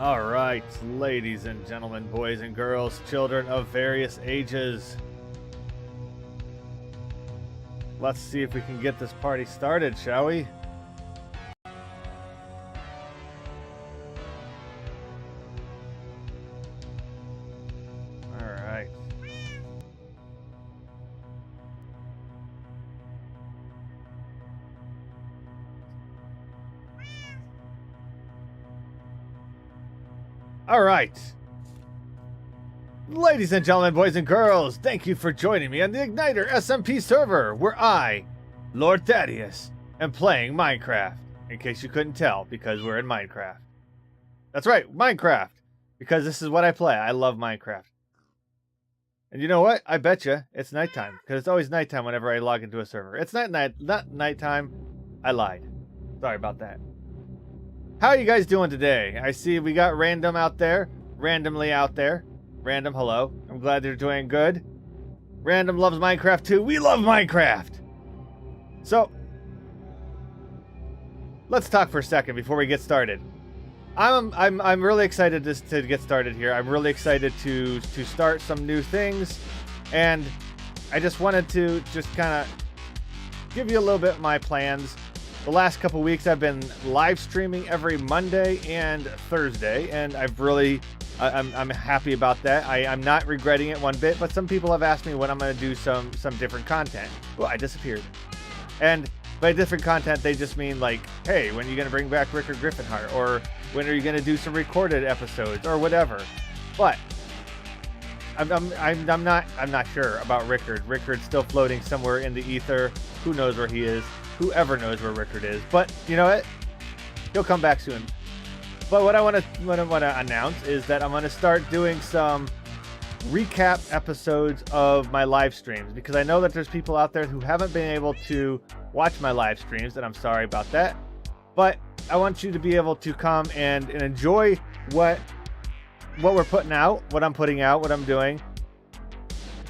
All right, ladies and gentlemen, boys and girls, children of various ages. Let's see if we can get this party started, shall we? All right. All right. Ladies and gentlemen, boys and girls, thank you for joining me on the Igniter SMP server, where I, Lord Thaddius, am playing Minecraft. In case you couldn't tell, because we're in Minecraft. That's right, Minecraft. Because this is what I play. I love Minecraft. And you know what? I bet you it's nighttime. Because it's always nighttime whenever I log into a server. It's not nighttime. I lied. Sorry about that. How are you guys doing today? I see we got Random out there. Randomly out there. Random, hello. I'm glad they're doing good. Random loves Minecraft too. We love Minecraft. So, let's talk for a second before we get started. I'm really excited to get started here. I'm really excited to start some new things, and I just wanted to just kind of give you a little bit of my plans. The last couple weeks I've been live streaming every Monday and Thursday, and I'm happy about that. I'm not regretting it one bit, but some people have asked me when I'm going to do some different content. Well, I disappeared. And by different content, they just mean like, hey, when are you going to bring back Rickard Griffinhart? Or when are you going to do some recorded episodes or whatever? But I'm not sure about Rickard. Rickard's still floating somewhere in the ether. Who knows where he is? Whoever knows where Rickard is. But you know what? He'll come back soon. But what I want to announce is that I'm going to start doing some recap episodes of my live streams, because I know that there's people out there who haven't been able to watch my live streams, and I'm sorry about that. But I want you to be able to come and enjoy what we're putting out, what I'm putting out, what I'm doing.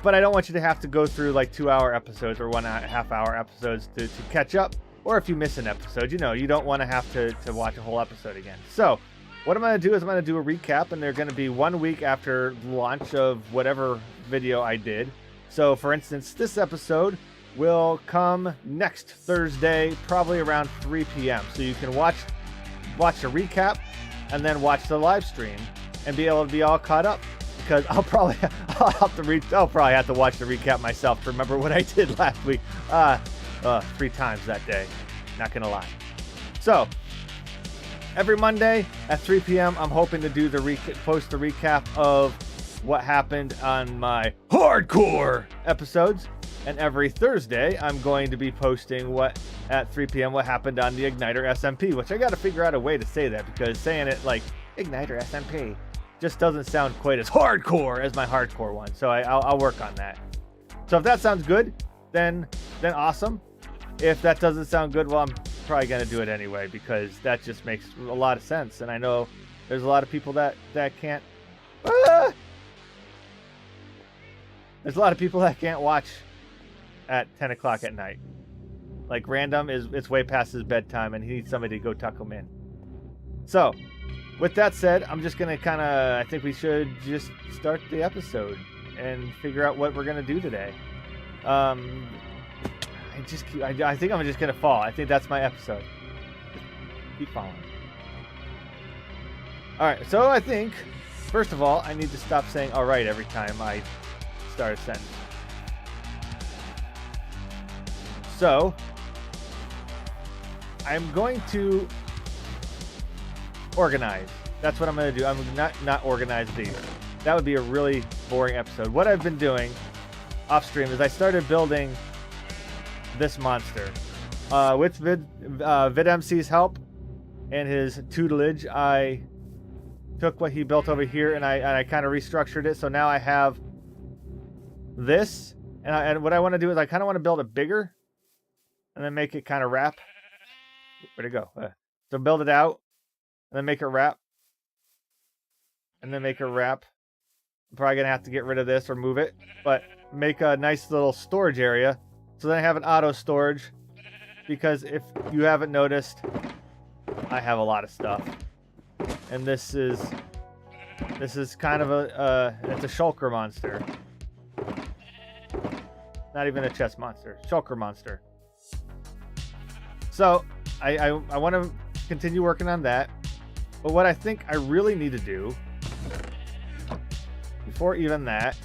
But I don't want you to have to go through like 2-hour episodes or 1.5-hour episodes to catch up. Or if you miss an episode, you know, you don't want to have to watch a whole episode again. So what I'm going to do is I'm going to do a recap, and they're going to be 1 week after launch of whatever video I did. So for instance, this episode will come next Thursday, probably around 3 p.m. So you can watch the recap and then watch the live stream and be able to be all caught up. Because I'll probably have to watch the recap myself to remember what I did last week. 3 times that day. Not gonna lie. So every Monday at 3 p.m. I'm hoping to do post the recap of what happened on my hardcore episodes. And every Thursday I'm going to be posting at 3 p.m. what happened on the Igniter SMP, which I got to figure out a way to say that, because saying it like Igniter SMP just doesn't sound quite as hardcore as my hardcore one. So I'll work on that. So if that sounds good, then awesome. If that doesn't sound good, well, I'm probably going to do it anyway, because that just makes a lot of sense. And I know there's a lot of people that can't... There's a lot of people that can't watch at 10 o'clock at night. Like Random, it's way past his bedtime, and he needs somebody to go tuck him in. So, with that said, I'm just going to I think we should just start the episode and figure out what we're going to do today. I think I'm just going to fall. I think that's my episode. Keep falling. Alright, so I think, first of all, I need to stop saying alright every time I start a sentence. So, I'm going to organize. That's what I'm going to do. I'm not organize these. That would be a really boring episode. What I've been doing off stream is I started building this monster. With VidMC's help and his tutelage, I took what he built over here and I kind of restructured it. So now I have this, and what I want to do is I kind of want to build it bigger and then make it kind of wrap. Where'd it go? So build it out and then make it wrap. And then make it wrap. I'm probably going to have to get rid of this or move it, but make a nice little storage area. So then I have an auto storage, because if you haven't noticed, I have a lot of stuff. and this is kind of it's a shulker monster. Not even a chest monster, shulker monster. So I want to continue working on that. But what I think I really need to do before even that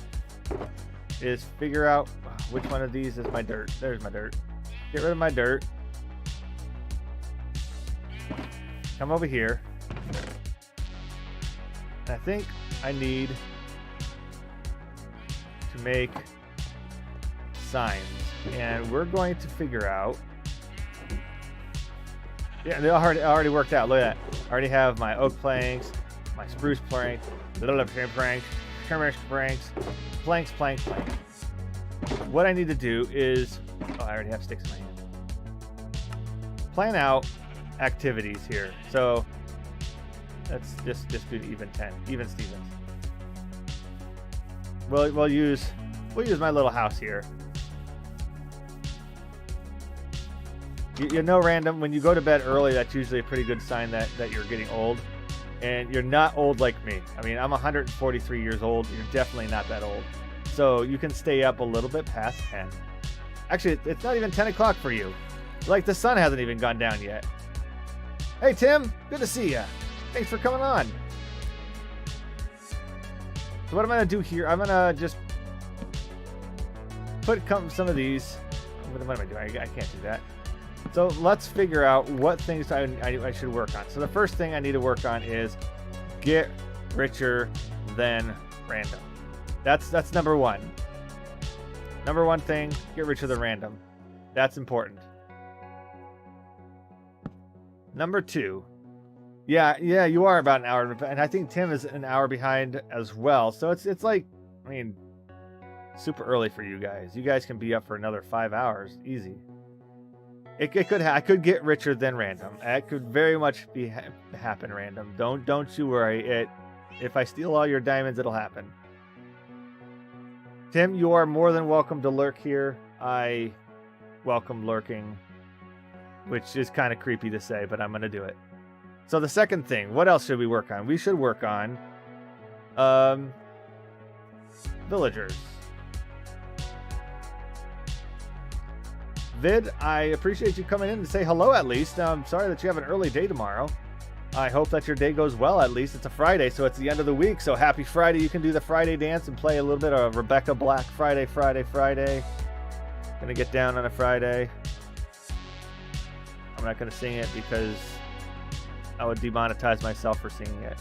is figure out which one of these is my dirt. There's my dirt. Get rid of my dirt. Come over here. And I think I need to make signs. And we're going to figure out. Yeah, they already worked out. Look at that. I already have my oak planks, my spruce planks, planks. What I need to do is, I already have sticks in my hand. Plan out activities here. So let's just do the even Stevens. We'll use my little house here. You know, random, when you go to bed early, that's usually a pretty good sign that you're getting old. And you're not old like me. I mean, I'm 143 years old. You're definitely not that old. So you can stay up a little bit past 10. Actually, it's not even 10 o'clock for you. Like, the sun hasn't even gone down yet. Hey, Tim. Good to see ya. Thanks for coming on. So what I'm going to do here, I'm going to just put some of these. What am I doing? I can't do that. So let's figure out what things I should work on. So the first thing I need to work on is get richer than random. That's number one. Number one thing, get richer than random. That's important. Number two. Yeah, you are about an hour, and I think Tim is an hour behind as well. So it's like, I mean, super early for you guys. You guys can be up for another 5 hours, easy. I could get richer than random. It could very much happen random. Don't you worry. If I steal all your diamonds, it'll happen. Tim, you are more than welcome to lurk here. I welcome lurking, which is kind of creepy to say, but I'm going to do it. So the second thing, what else should we work on? We should work on villagers. Vid, I appreciate you coming in to say hello at least. I'm sorry that you have an early day tomorrow. I hope that your day goes well at least. It's a Friday, so it's the end of the week. So happy Friday. You can do the Friday dance and play a little bit of Rebecca Black Friday. Gonna get down on a Friday. I'm not gonna sing it because I would demonetize myself for singing it.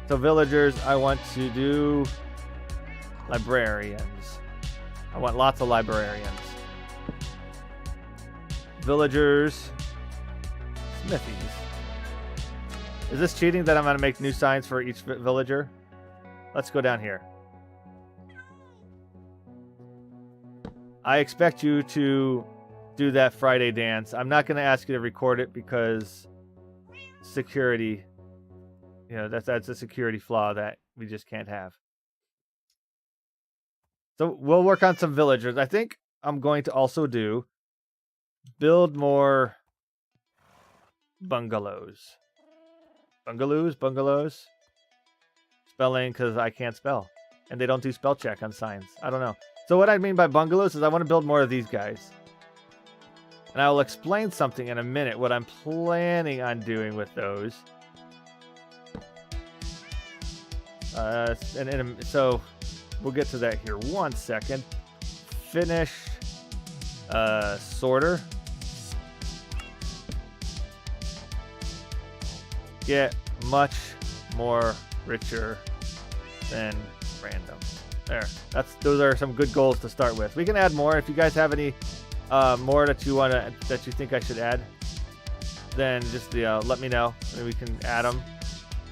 So villagers, I want to do librarians. I want lots of librarians. Villagers, smithies. Is this cheating that I'm going to make new signs for each villager? Let's go down here. I expect you to do that Friday dance. I'm not going to ask you to record it because security, that's a security flaw that we just can't have. So we'll work on some villagers. I think I'm going to also build more bungalows. Bungalows. Spelling, because I can't spell. And they don't do spell check on signs. I don't know. So what I mean by bungalows is I want to build more of these guys. And I will explain something in a minute, what I'm planning on doing with those. So we'll get to that here. 1 second. Finish sorter. Get much more richer than random. There. Those are some good goals to start with. We can add more if you guys have any more that you think I should add. Then just let me know and we can add them.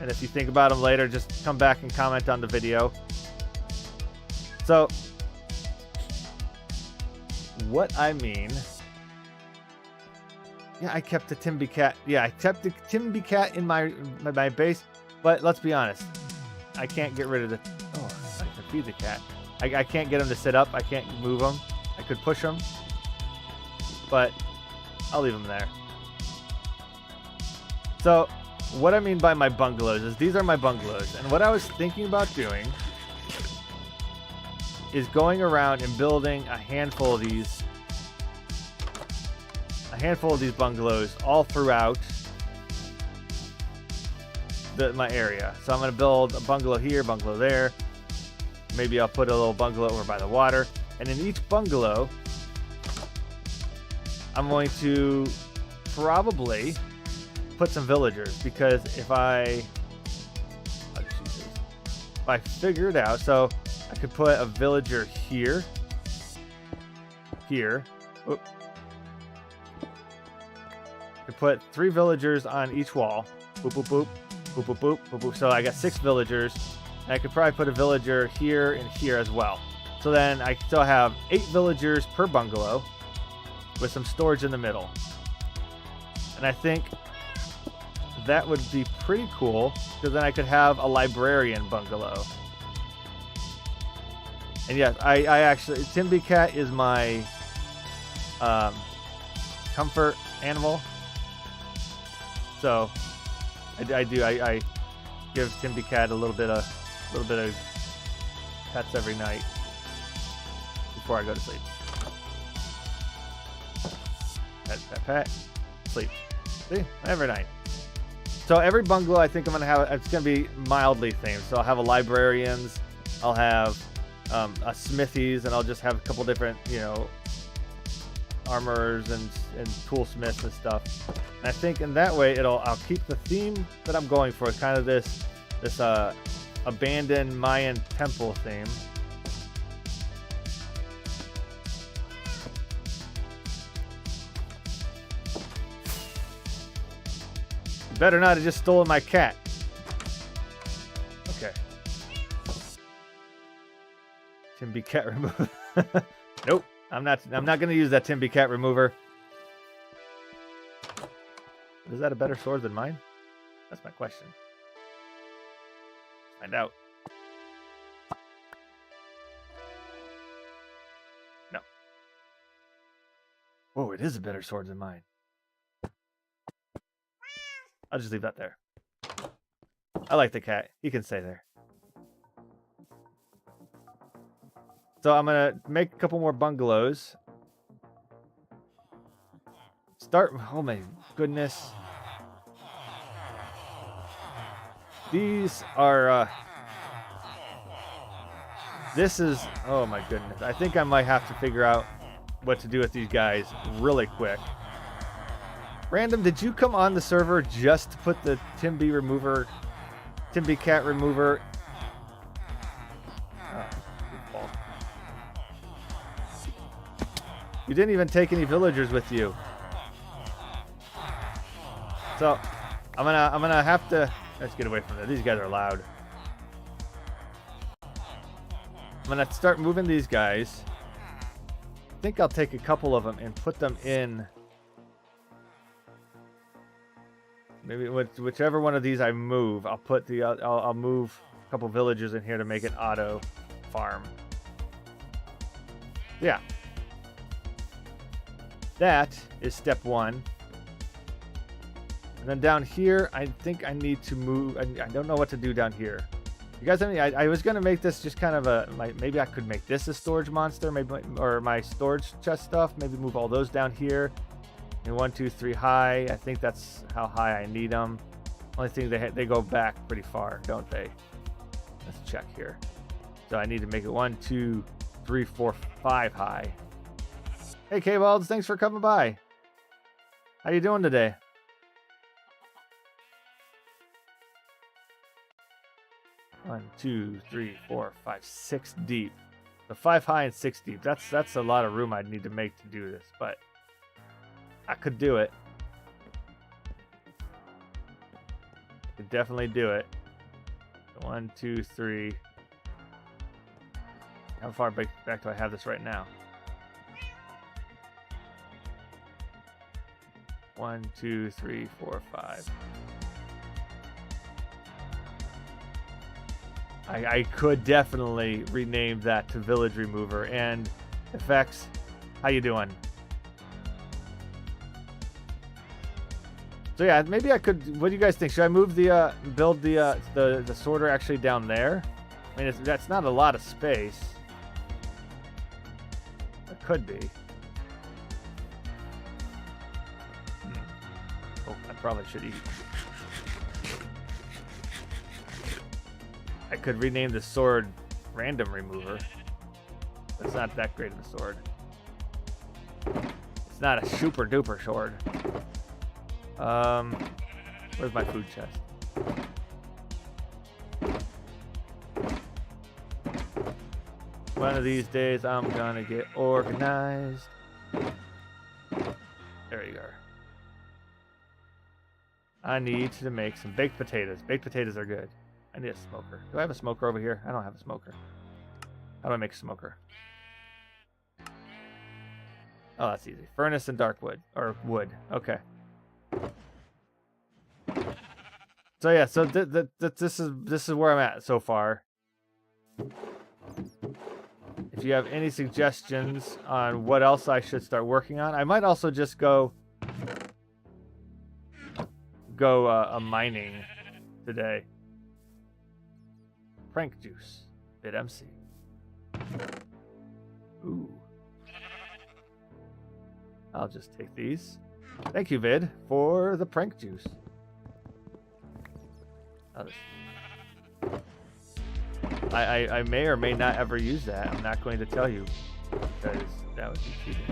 And if you think about them later, just come back and comment on the video. So what I mean. Yeah, I kept the Timby cat. Yeah, I kept the Timby cat in my base. But let's be honest, I can't get rid of the. Oh, I have to feed the cat. I can't get him to sit up. I can't move him. I could push him, but I'll leave him there. So what I mean by my bungalows is these are my bungalows. And what I was thinking about doing is going around and building a handful of these bungalows all throughout my area. So I'm going to build a bungalow here, bungalow there. Maybe I'll put a little bungalow over by the water. And in each bungalow, I'm going to probably put some villagers, because if I figure it out, so I could put a villager here. Oop. I could put 3 villagers on each wall. Boop, boop, boop. Boop, boop, boop, boop, boop. So I got 6 villagers. And I could probably put a villager here and here as well. So then I still have 8 villagers per bungalow with some storage in the middle. And I think that would be pretty cool, because then I could have a librarian bungalow. And yes, I actually, Timby Cat is my comfort animal. So I give Timby Cat a little bit of pets every night before I go to sleep. Pet, pet, pet, sleep. See, every night. So every bungalow, I think I'm gonna have, it's gonna be mildly themed. So I'll have a librarians, I'll have a smithies, and I'll just have a couple different, armorers and toolsmiths and stuff. And I think in that way I'll keep the theme that I'm going for, kind of this abandoned Mayan temple theme. You better not have just stolen my cat. Okay. Timby Cat remover. Nope. I'm not going to use that Timby Cat remover. Is that a better sword than mine? That's my question. Find out. No. Whoa, it is a better sword than mine. I'll just leave that there. I like the cat. He can stay there. So I'm going to make a couple more bungalows. Oh my goodness. These are, this is, oh my goodness. I think I might have to figure out what to do with these guys really quick. Random, did you come on the server just to put the Timby Cat remover? Oh, you didn't even take any villagers with you. So I'm gonna have to, let's get away from that. These guys are loud. I'm gonna start moving these guys. I think I'll take a couple of them and put them in. Maybe whichever one of these I move, I'll put the I'll move a couple villagers in here to make an auto farm. Yeah. That is step 1. And then down here, I think I need to move. I don't know what to do down here. You guys have any? I was gonna make this just kind of maybe I could make this a storage monster, maybe, or my storage chest stuff. Maybe move all those down here. And 1, 2, 3 high. I think that's how high I need them. Only thing they go back pretty far, don't they? Let's check here. So I need to make it 1, 2, 3, 4, 5 high. Hey, K-Balds, thanks for coming by. How you doing today? One, 2, 3, 4, 5, 6 deep. So 5 high and 6 deep. That's a lot of room I'd need to make to do this, but I could do it. Could definitely do it. 1, 2, 3. How far back do I have this right now? 1, 2, 3, 4, 5. I could definitely rename that to Village Remover. And effects, how you doing? So yeah, maybe I could. What do you guys think? Should I move the build the sorter actually down there? I mean, that's not a lot of space. It could be. Oh, I probably should eat. I could rename the sword Random Remover. It's not that great of a sword. It's not a super duper sword. Where's my food chest? One of these days I'm gonna get organized. There you are. I need to make some baked potatoes. Baked potatoes are good. I need a smoker. Do I have a smoker over here? I don't have a smoker. How do I make a smoker? Oh, that's easy. Furnace and dark wood. Or wood. Okay. So yeah, so this is where I'm at so far. If you have any suggestions on what else I should start working on, I might also just go mining today. Prank juice, bit MC. Ooh. I'll just take these. Thank you, Vid, for the prank juice. I may or may not ever use that. I'm not going to tell you because that would be cheating.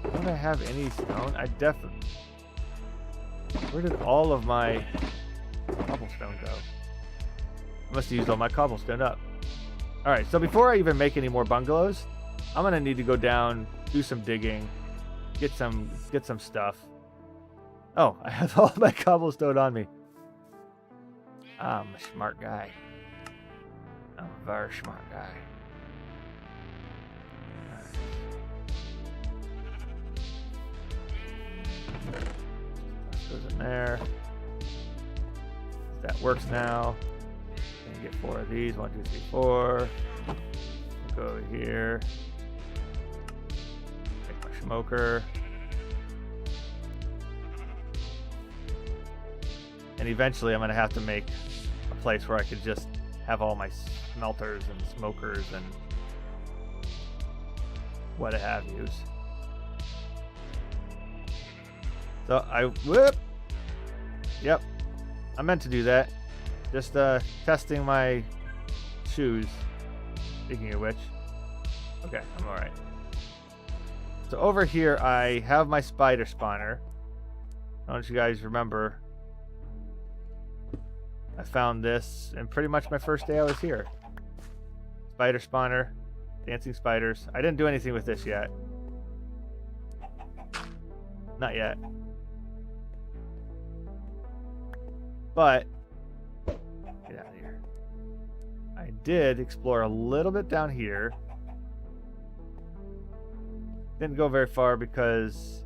Don't I have any stone? I definitely... Where did all of my cobblestone go? I must have used all my cobblestone up. Alright, so before I even make any more bungalows, I'm going to need to go down, do some digging, get some stuff. Oh, I have all my cobblestone on me. I'm a smart guy. I'm a very smart guy. Right. Goes in there. That works now. And you get 4 of these. 1, 2, 3, 4. We'll go over here. Make my smoker. And eventually I'm going to have to make a place where I could just have all my smelters and smokers and what have yous. So whoop! Yep, I meant to do that. Just testing my shoes. Speaking of which. Okay, I'm alright. So over here I have my spider spawner. Don't you guys remember? I found this in pretty much my first day I was here. Spider spawner, dancing spiders. I didn't do anything with this yet. Not yet. But, get out of here. I did explore a little bit down here. Didn't go very far because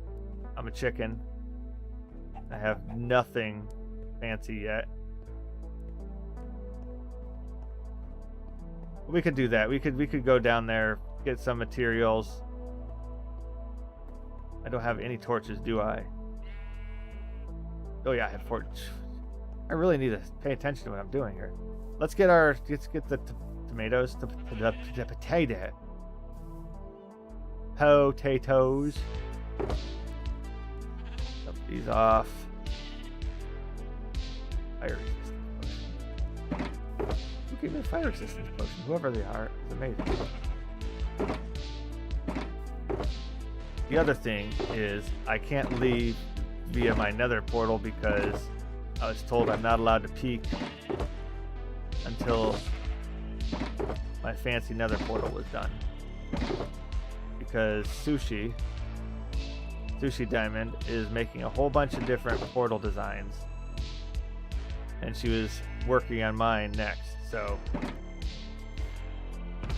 I'm a chicken. I have nothing fancy yet. We could do that. We could go down there, get some materials. I don't have any torches, do I? Oh yeah, I have 4. I really need to pay attention to what I'm doing here. Let's get the tomatoes, the potato. Potatoes. Dump these off. Fire resistance potion. Who gave me a fire resistance potion? Whoever they are, is amazing. The other thing is I can't leave via my nether portal because I was told I'm not allowed to peek until my fancy nether portal was done. Because Sushi Diamond is making a whole bunch of different portal designs. And she was working on mine next, so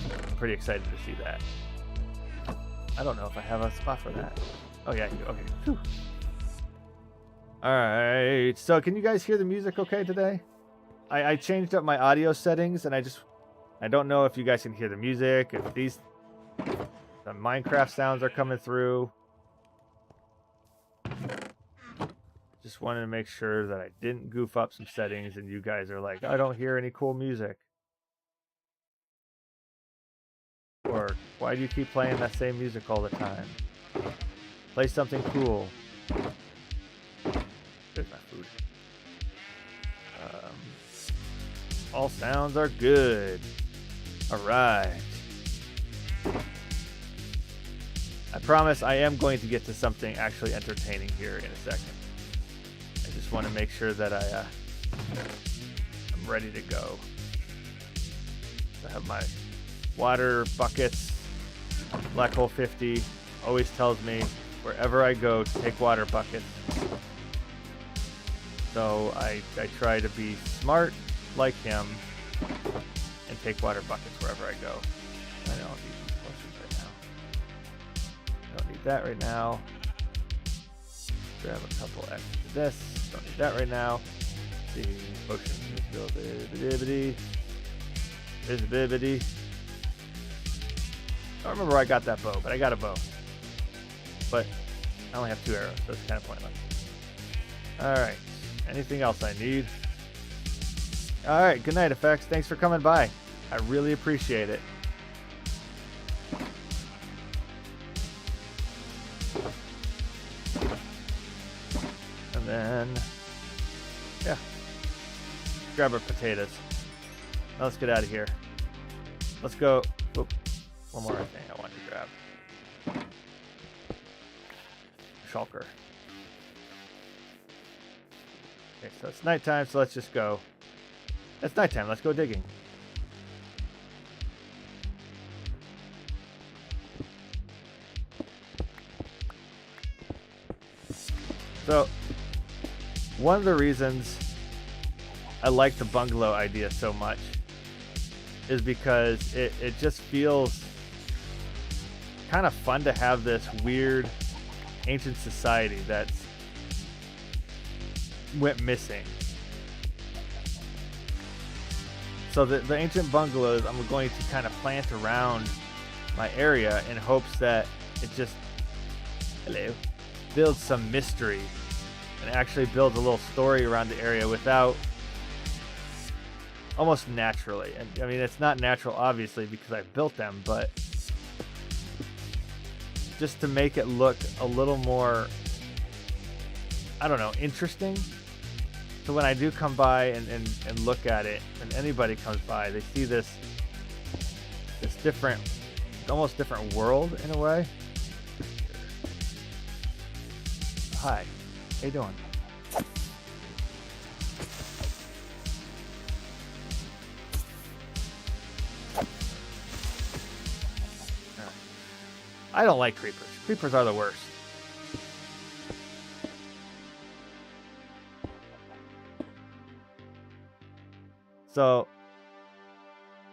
I'm pretty excited to see that. I don't know if I have a spot for that. Oh yeah, okay. Whew. Alright, so can you guys hear the music okay today? I changed up my audio settings and I don't know if you guys can hear the music, if the Minecraft sounds are coming through. Just wanted to make sure that I didn't goof up some settings and you guys are like, I don't hear any cool music. Or, why do you keep playing that same music all the time? Play something cool. There's my food. All sounds are good. Alright. I promise I am going to get to something actually entertaining here in a second. I just want to make sure that I'm ready to go. I have my water buckets. Black Hole 50 always tells me wherever I go to take water buckets. So I try to be smart like him and take water buckets wherever I go. I don't need these potions right now. I don't need that right now. Grab a couple extra of this. Don't need that right now. Let's see, potions. Visibility. I don't remember where I got that bow, but I got a bow. But I only have 2 arrows, so it's kind of pointless. Alright. Anything else I need? Alright, good night, Effects. Thanks for coming by. I really appreciate it. And then, yeah. Grab our potatoes. Now let's get out of here. Let's go. Whoop. One more thing I wanted to grab. Shulker. Okay, so it's nighttime, so let's just go. It's nighttime, let's go digging. So, one of the reasons I like the bungalow idea so much is because it just feels kind of fun to have this weird ancient society that's went missing. So the ancient bungalows I'm going to kind of plant around my area in hopes that it just builds some mystery and actually builds a little story around the area without almost naturally. And I mean, it's not natural obviously because I built them, but just to make it look a little more, I don't know, interesting. So when I do come by and look at it, and anybody comes by, they see this different, almost different world in a way. Hi, how you doing? I don't like creepers. Creepers are the worst. So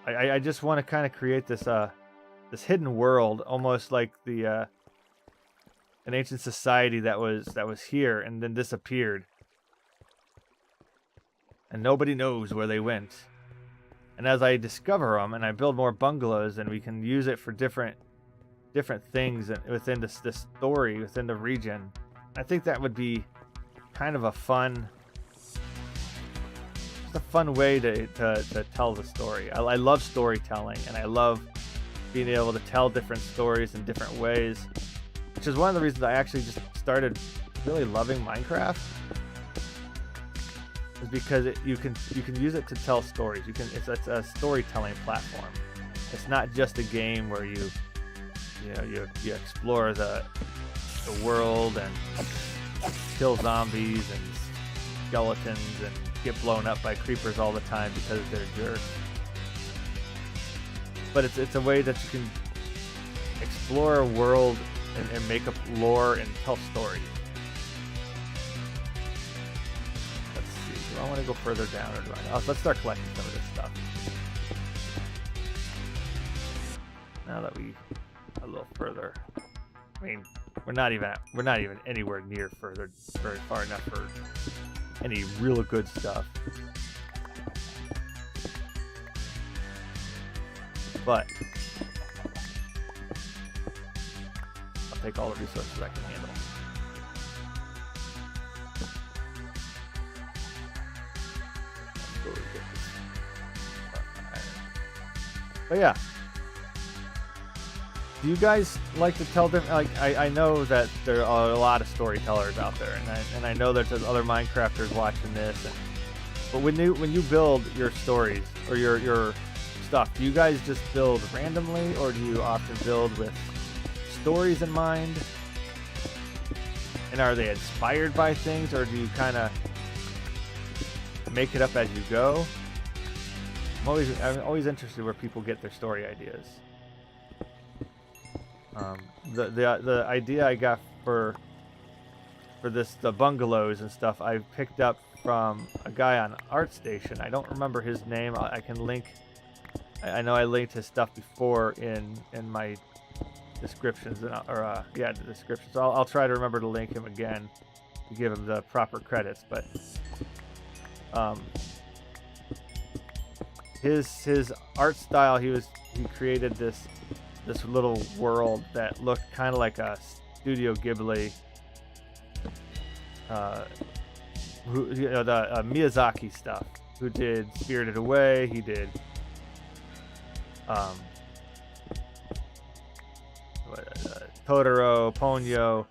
I just want to kind of create this this hidden world, almost like the an ancient society that was here and then disappeared, and nobody knows where they went. And as I discover them and I build more bungalows, and we can use it for different things within this story within the region, I think that would be kind of a fun way to tell the story. I love storytelling, and I love being able to tell different stories in different ways, which is one of the reasons I actually just started really loving Minecraft, is because you can use it to tell stories. It's a storytelling platform. It's not just a game where you explore the world and kill zombies and skeletons and get blown up by creepers all the time because they're jerks. But it's a way that you can explore a world and make up lore and tell stories. Let's see. Do I want to go further down, or do I? Oh, let's start collecting some of this stuff. Now that we a little further. I mean, we're not even anywhere near very far enough for any real good stuff. But I'll take all the resources I can handle. But yeah. Do you guys like to tell them? Like, I know that there are a lot of storytellers out there, and I know there's other Minecrafters watching this. But when you build your stories or your stuff, do you guys just build randomly, or do you often build with stories in mind? And are they inspired by things, or do you kind of make it up as you go? I'm always interested where people get their story ideas. The idea I got for the bungalows and stuff, I picked up from a guy on ArtStation. I don't remember his name. I can link. I know I linked his stuff before in my descriptions, the descriptions. So I'll try to remember to link him again to give him the proper credits. But his art style, he created this little world that looked kind of like a Studio Ghibli, the Miyazaki stuff. Who did Spirited Away? He did Totoro, Ponyo,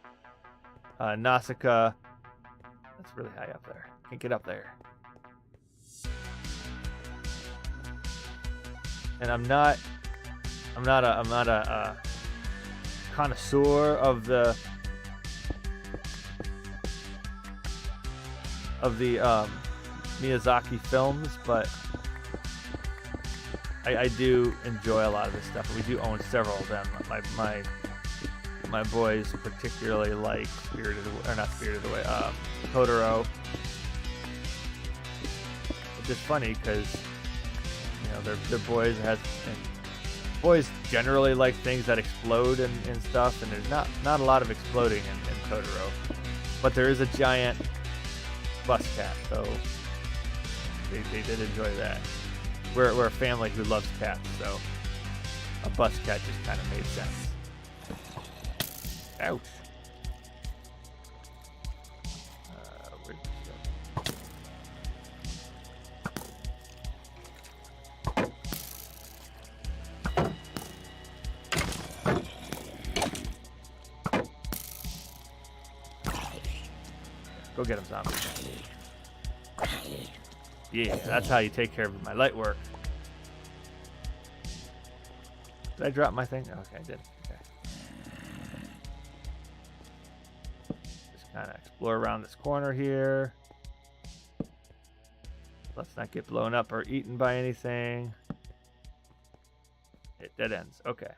Nausicaa. That's really high up there. Can't get up there. And I'm not a connoisseur of the Miyazaki films, but I do enjoy a lot of this stuff. We do own several of them. My boys particularly like Totoro. Which is funny because they're boys boys generally like things that explode and stuff, and there's not a lot of exploding in Totoro, but there is a giant bus cat, so they did enjoy that. We're a family who loves cats, so a bus cat just kind of made sense. Ouch. Where'd Go get him, zombie. Yeah, that's how you take care of my light work. Did I drop my thing? Okay, I did. Okay. Just kind of explore around this corner here. Let's not get blown up or eaten by anything. It dead ends. Okay.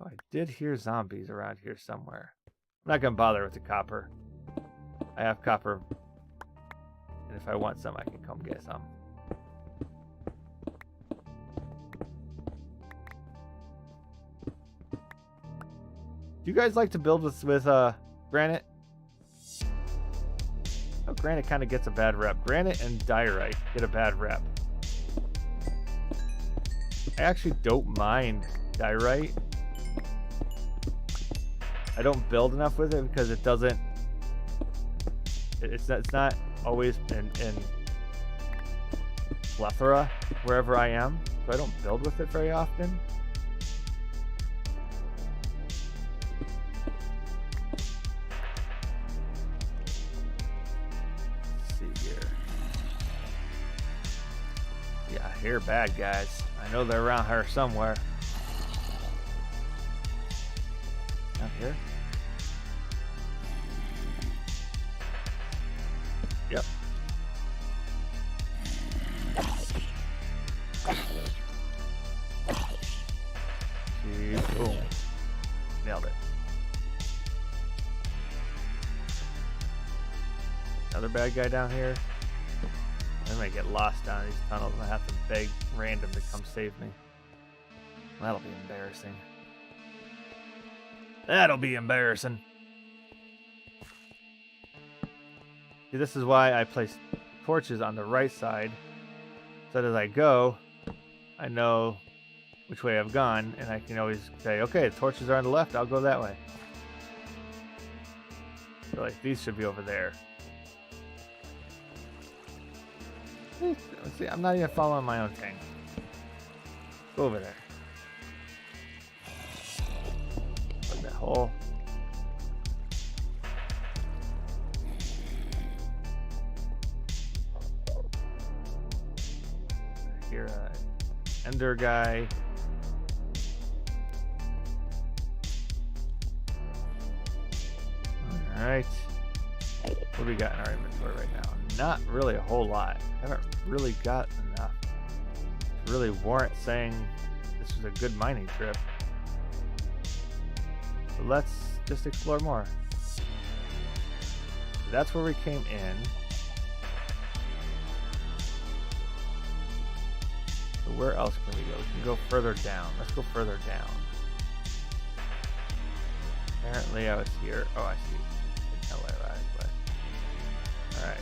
Oh, I did hear zombies around here somewhere. I'm not gonna bother with the copper. I have copper, and if I want some, I can come get some. Do you guys like to build with granite? Oh, granite kind of gets a bad rep. Granite and diorite get a bad rep. I actually don't mind diorite. I don't build enough with it because it doesn't. It's not always in plethora wherever I am, so I don't build with it very often. Let's see here. Yeah, I hear bad guys. I know they're around here somewhere. Down here. Yep. Jeez. Boom. Nailed it. Another bad guy down here. I might get lost down these tunnels and I have to beg random to come save me. That'll be embarrassing. That'll be embarrassing. See, this is why I place torches on the right side, so that as I go, I know which way I've gone, and I can always say, okay, the torches are on the left, I'll go that way. So like these should be over there. See, I'm not even following my own thing. Go over there. Plug that hole. Here, Ender guy. Alright. What do we got in our inventory right now? Not really a whole lot. Haven't really got enough to really warrant saying this was a good mining trip. So let's just explore more. So that's where we came in. So where else can we go? We can go further down. Let's go further down. Apparently I was here. Oh, I see. Didn't know where I was, but... Alright.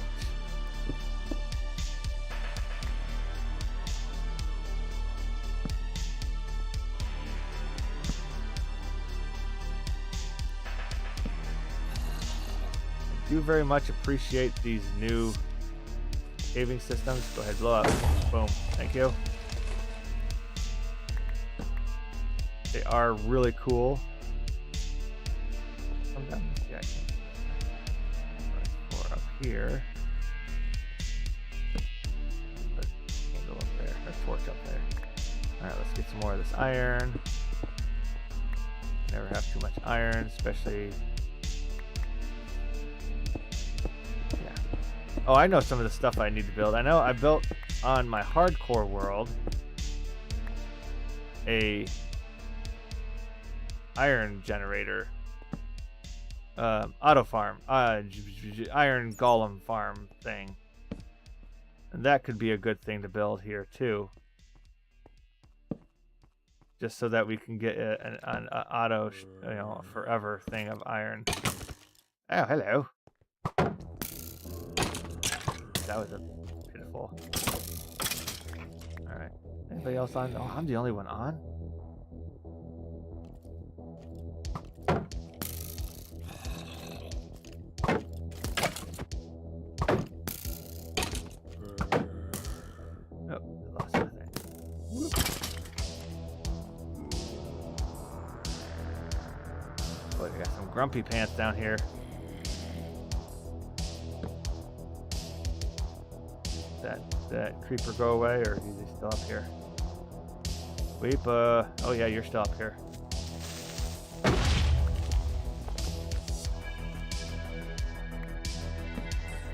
I do very much appreciate these new caving systems. Go ahead, blow up. Boom. Thank you. They are really cool. Come down. Yeah, I can. Or up here. Put a candle up there. Or torch up there. Alright, let's get some more of this iron. Never have too much iron, especially... Yeah. Oh, I know some of the stuff I need to build. I know I built on my hardcore world a iron generator, auto farm, iron golem farm thing, and that could be a good thing to build here too, just so that we can get an auto, forever thing of iron. Oh, hello. That was a pitiful. All right. Anybody else on? Oh, I'm the only one on. Grumpy pants down here. That creeper go away, or is he still up here? Oh yeah, you're still up here.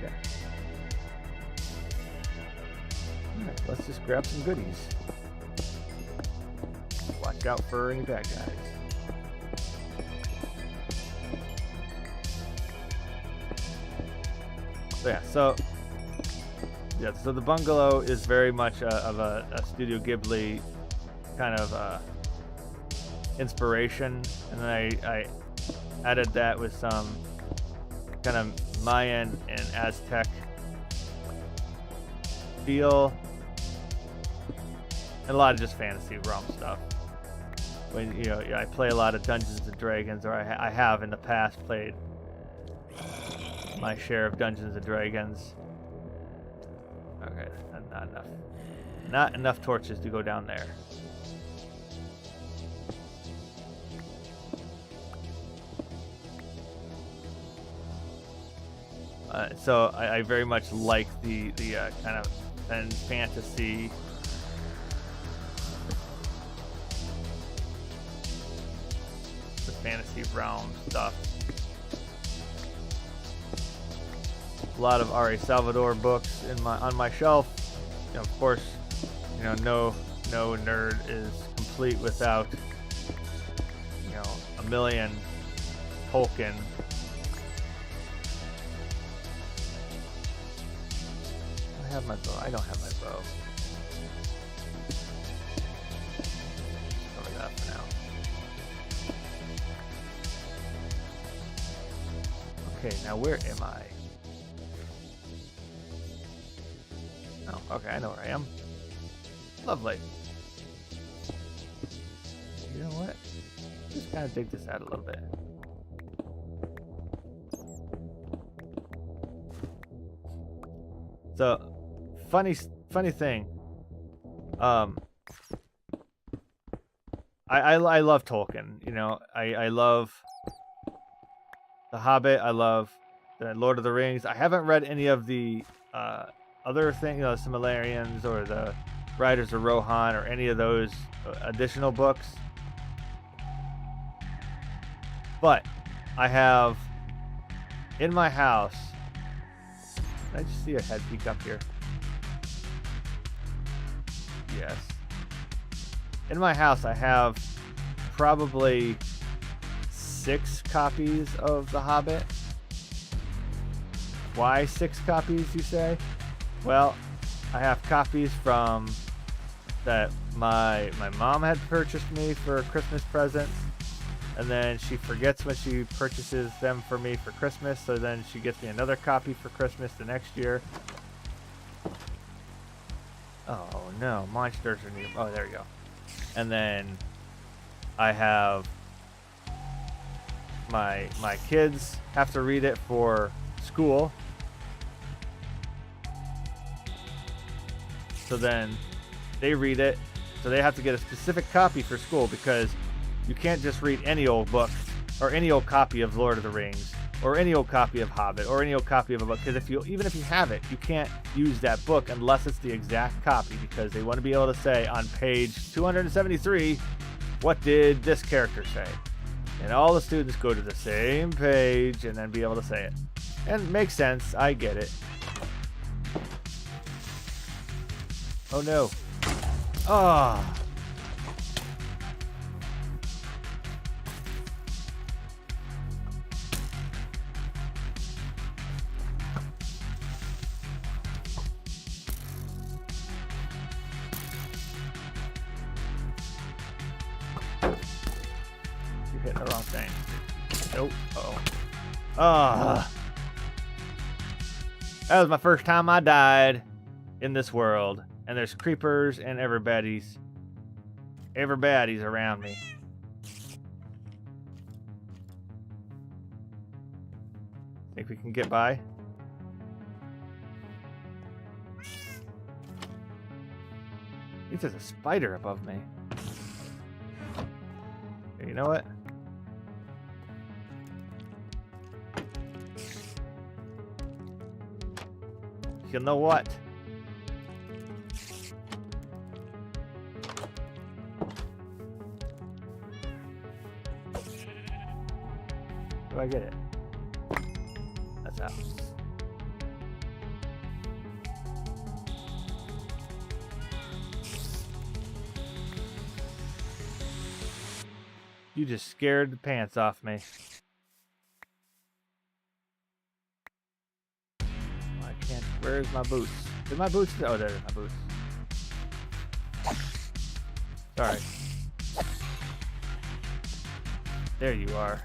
Yeah. Alright, let's just grab some goodies. Watch out for any bad guys. So the bungalow is very much of a Studio Ghibli kind of inspiration, and then I added that with some kind of Mayan and Aztec feel, and a lot of just fantasy realm stuff. When I play a lot of Dungeons and Dragons, or I have in the past played my share of Dungeons and Dragons. Okay, not enough. Not enough torches to go down there. So I very much like the kind of fantasy. The fantasy realm stuff. A lot of R.A. Salvador books on my shelf. Of course, no nerd is complete without a million Tolkien. I have my bow. I don't have my bow. Cover that for now. Okay, now where am I? Oh, okay, I know where I am. Lovely. You know what? Just kind of dig this out a little bit. So, funny thing. I love Tolkien. You know, I love The Hobbit. I love the Lord of the Rings. I haven't read any of the other things, you know, the Silmarillions or the Riders of Rohan or any of those additional books. But I have in my house. Can I just see a head peek up here? Yes. In my house, I have probably 6 copies of The Hobbit. Why 6 copies, you say? Well, I have copies from that my mom had purchased me for a Christmas present, and then she forgets when she purchases them for me for Christmas, so then she gets me another copy for Christmas the next year. Oh no, monsters are new. Oh, there we go. And then I have my kids have to read it for school. So then they read it. So they have to get a specific copy for school, because you can't just read any old book or any old copy of Lord of the Rings or any old copy of Hobbit or any old copy of a book, because even if you have it, you can't use that book unless it's the exact copy, because they want to be able to say on page 273, what did this character say? And all the students go to the same page and then be able to say it. And it makes sense. I get it. Oh no. Oh. You're hitting the wrong thing. Nope. Uh-oh. Ah. That was my first time I died in this world. And there's creepers and everybody's around me. Think we can get by? I think there's a spider above me. You know what? You know what? Do I get it? That's out. You just scared the pants off me. I can't. Where's my boots? Did my boots? Oh, there's my boots. Sorry. There you are.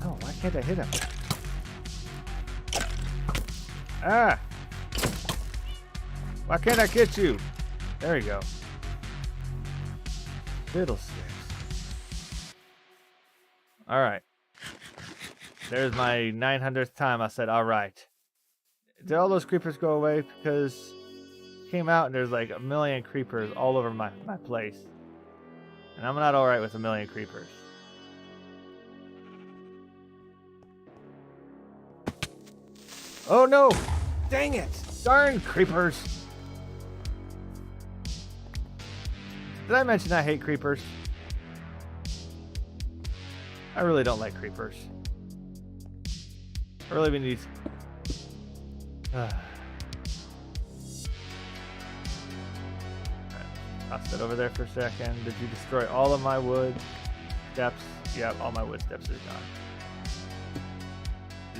Oh, why can't I hit him? Ah! Why can't I get you? There you go. Fiddlesticks. Alright. There's my 900th time I said, alright. Did all those creepers go away? Because it came out and there's like a million creepers all over my place. And I'm not alright with a million creepers. Oh no! Dang it! Darn creepers! Did I mention I hate creepers? I really don't like creepers. I really need... Toss that over there for a second. Did you destroy all of my wood steps? Yep, all my wood steps are gone.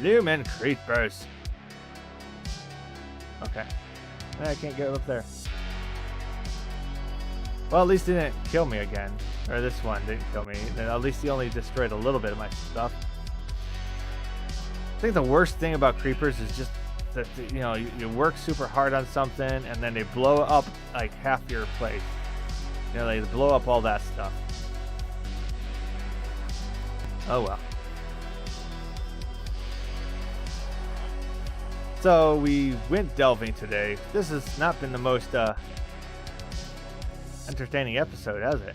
Lumen creepers! Okay. I can't get up there. Well, at least it didn't kill me again. Or this one didn't kill me. Then at least he only destroyed a little bit of my stuff. I think the worst thing about creepers is just that, you know, you work super hard on something and then they blow up like half your place. You know, they blow up all that stuff. Oh well. So we went delving today. This has not been the most entertaining episode, has it?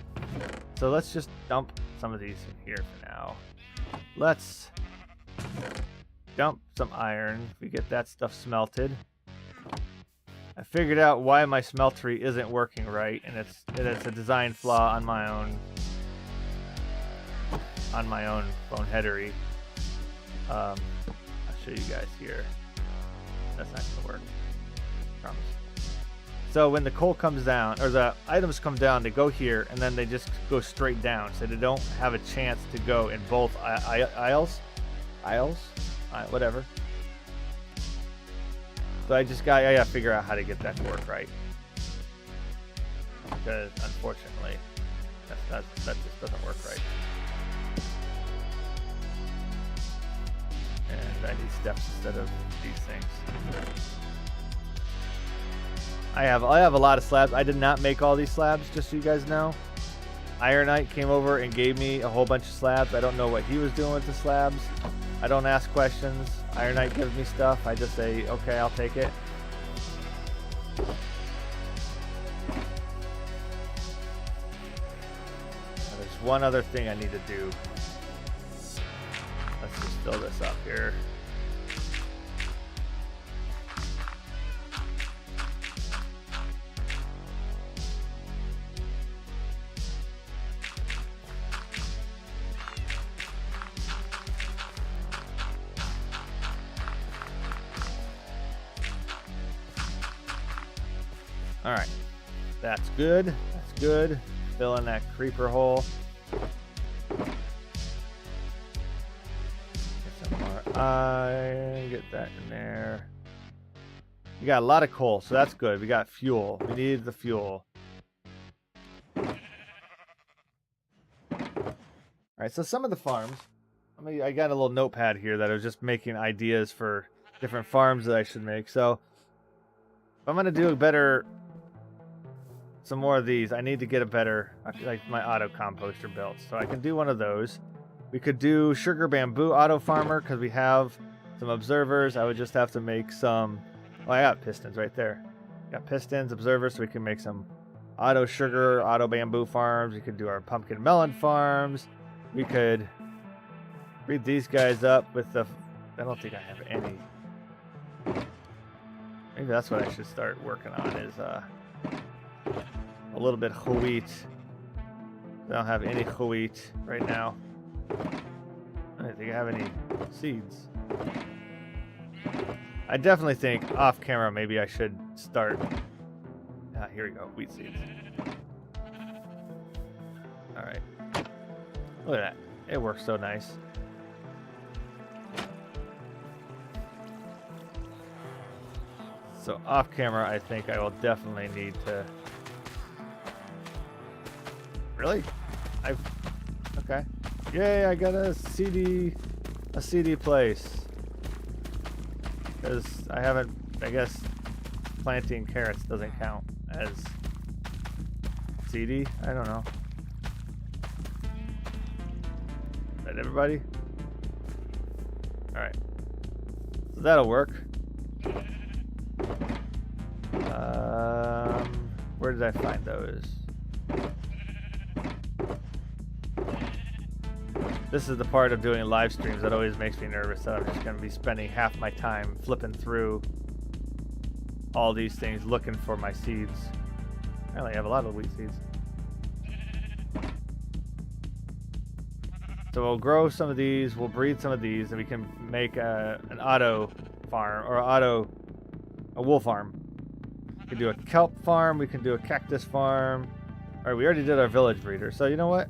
So let's just dump some of these in here for now. Let's dump some iron. We get that stuff smelted. I figured out why my smeltery isn't working right, and it's a design flaw on my own boneheadery. I'll show you guys here. That's not gonna work. Promise. So when the coal comes down, or the items come down, they go here, and then they just go straight down, so they don't have a chance to go in both aisles, whatever. So I gotta figure out how to get that to work right, because unfortunately, that just doesn't work right. And I need steps instead of these things. I have a lot of slabs. I did not make all these slabs, just so you guys know. Ironite came over and gave me a whole bunch of slabs. I don't know what he was doing with the slabs. I don't ask questions. Ironite gives me stuff. I just say, okay, I'll take it. Now, there's one other thing I need to do. Let's just fill this up here. All right, that's good. That's good. Fill in that creeper hole. Get that in there. We got a lot of coal, so that's good. We got fuel. We need the fuel. All right, so some of the farms. I got a little notepad here that I was just making ideas for different farms that I should make. So if I'm gonna do some more of these, I need to get a better, like my auto composter built. So I can do one of those. We could do sugar bamboo auto farmer because we have some observers. I would just have to make some. Oh, I got pistons right there. Got pistons, observers, so we can make some auto sugar, auto bamboo farms. We could do our pumpkin melon farms. We could breed these guys up with the. I don't think I have any. Maybe that's what I should start working on is a little bit of wheat. I don't have any wheat right now. I don't think I have any seeds. I definitely think off camera maybe I should start. Here we go, wheat seeds. All right, look at that. It works so nice. So off camera, I think I will definitely need to. Really? Okay. Yay! I got a CD place. Because I haven't. I guess planting carrots doesn't count as CD. I don't know. Is that everybody? All right. So that'll work. Where did I find those? This is the part of doing live streams that always makes me nervous, that I'm just going to be spending half my time flipping through all these things looking for my seeds. I only have a lot of wheat seeds. So we'll grow some of these, we'll breed some of these, and we can make an auto farm, or a wool farm. We can do a kelp farm, we can do a cactus farm. All right, we already did our village breeder, so you know what?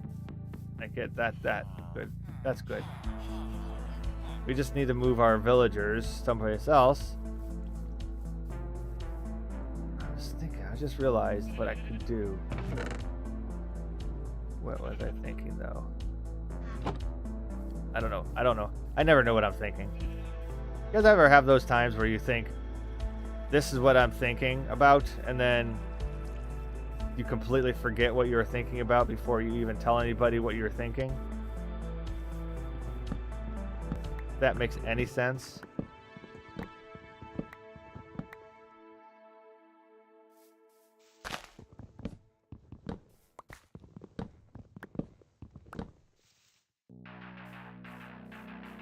I get that. Good. That's good. We just need to move our villagers someplace else. I just realized what I could do. What was I thinking though? I don't know. I never know what I'm thinking. You guys ever have those times where you think, this is what I'm thinking about, and then you completely forget what you were thinking about before you even tell anybody what you're thinking? If that makes any sense.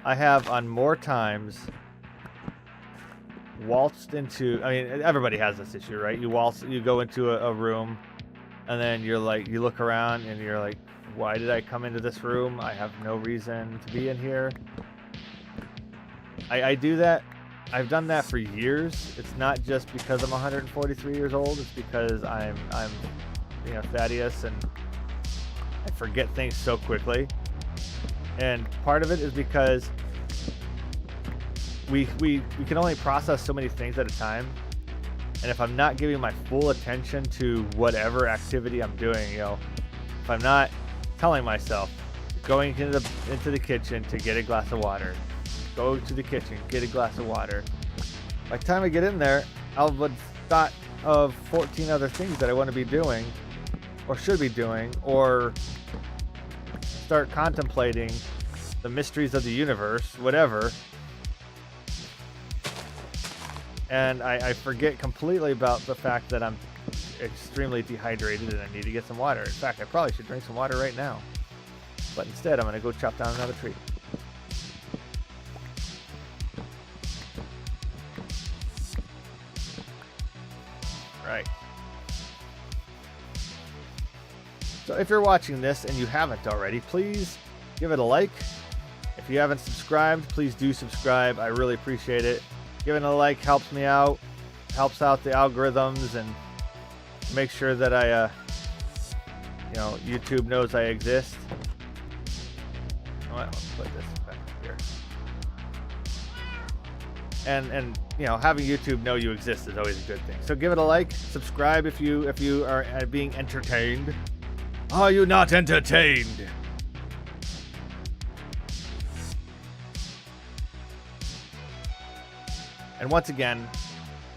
I have on more times waltzed into, I mean, everybody has this issue, right? You go into a room, and then you're like, you look around and you're like, why did I come into this room? I have no reason to be in here. I do that. I've done that for years. It's not just because I'm 143 years old. It's because I'm you know, Thaddius, and I forget things so quickly. And part of it is because we can only process so many things at a time. And if I'm not giving my full attention to whatever activity I'm doing, you know, if I'm not telling myself, going into the kitchen to get a glass of water, go to the kitchen, get a glass of water. By the time I get in there, I'll have thought of 14 other things that I want to be doing, or should be doing, or start contemplating the mysteries of the universe, whatever. And I forget completely about the fact that I'm extremely dehydrated and I need to get some water. In fact, I probably should drink some water right now. But instead, I'm going to go chop down another tree. Right. So if you're watching this and you haven't already, please give it a like. If you haven't subscribed, please do subscribe. I really appreciate it. Giving a like helps me out, helps out the algorithms, and make sure that I, you know, YouTube knows I exist. Well, let's put this back here. And you know, having YouTube know you exist is always a good thing. So give it a like, subscribe if you are being entertained. Are you not entertained? And once again,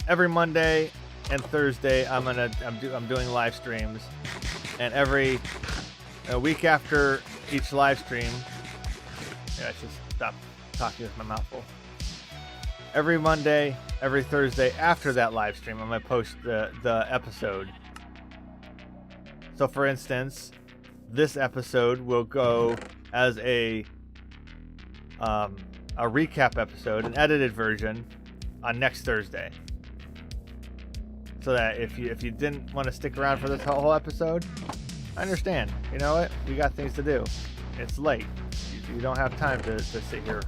every Monday and Thursday, I'm doing live streams, and every week after each live stream, I should stop talking with my mouth full. Every Monday, every Thursday after that live stream, I'm gonna post the episode. So, for instance, this episode will go as a recap episode, an edited version, on next Thursday. So that if you didn't want to stick around for this whole episode, I understand. You know what? We got things to do. It's late. You don't have time to sit here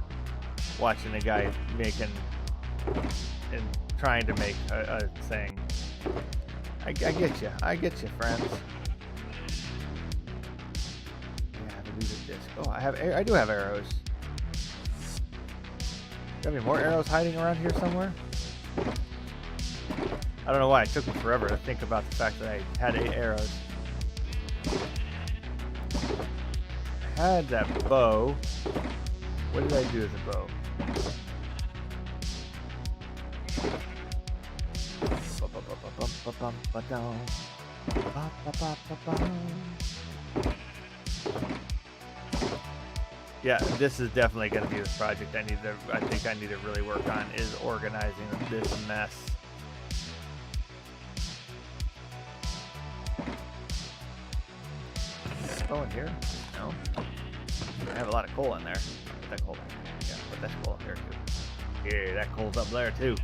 watching a guy making and trying to make a thing. I get you. I get you, friends. Yeah, I believe it's this. Oh, I do have arrows. Do you have any more arrows hiding around here somewhere? I don't know why it took me forever to think about the fact that I had 8 arrows. I had that bow. What did I do with the bow? Yeah, this is definitely going to be the project I think I need to really work on, is organizing this mess. Coal in here? No. I have a lot of coal in there. Put that coal in there. Yeah, put that coal in there too. Yeah, that coal's up there too.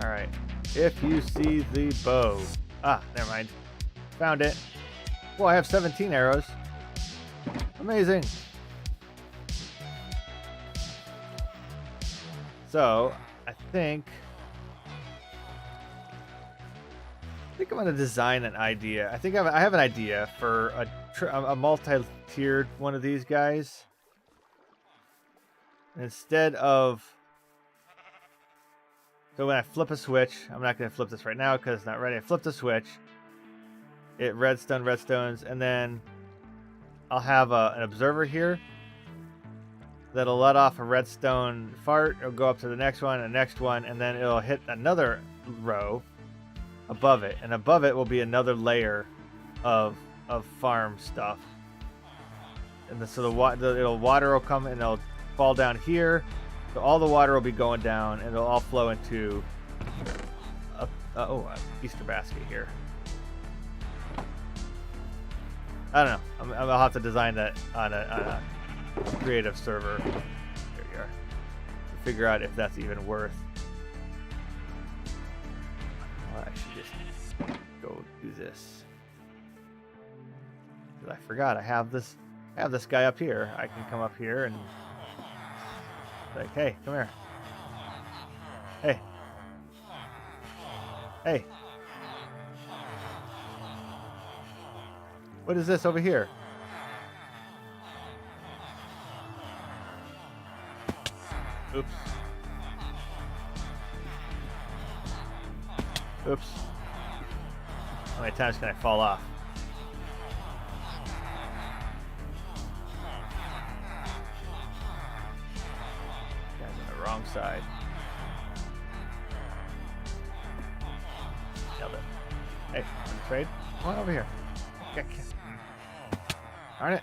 Alright. If you see the bow. Ah, never mind. Found it. Well, I have 17 arrows. Amazing. So, I think I'm going to design an idea. I think I have an idea for a multi-tiered one of these guys. Instead of... So when I flip a switch, I'm not going to flip this right now because it's not ready. I flip the switch. It redstones, and then I'll have an observer here that'll let off a redstone fart. It'll go up to the next one, and then it'll hit another row above it, and above it will be another layer of farm stuff. And so the water will come and it'll fall down here. So all the water will be going down, and it'll all flow into Easter basket here. I don't know. I'll have to design that on a creative server. There you are. To figure out if that's even worth. Well, I should just go do this. I forgot I have this guy up here. I can come up here and like, hey, come here. Hey. Hey. What is this over here? Oops. Oops. How many times can I fall off? Guy's on the wrong side. Nailed it. Hey, want to trade? Come on over here. Darn it.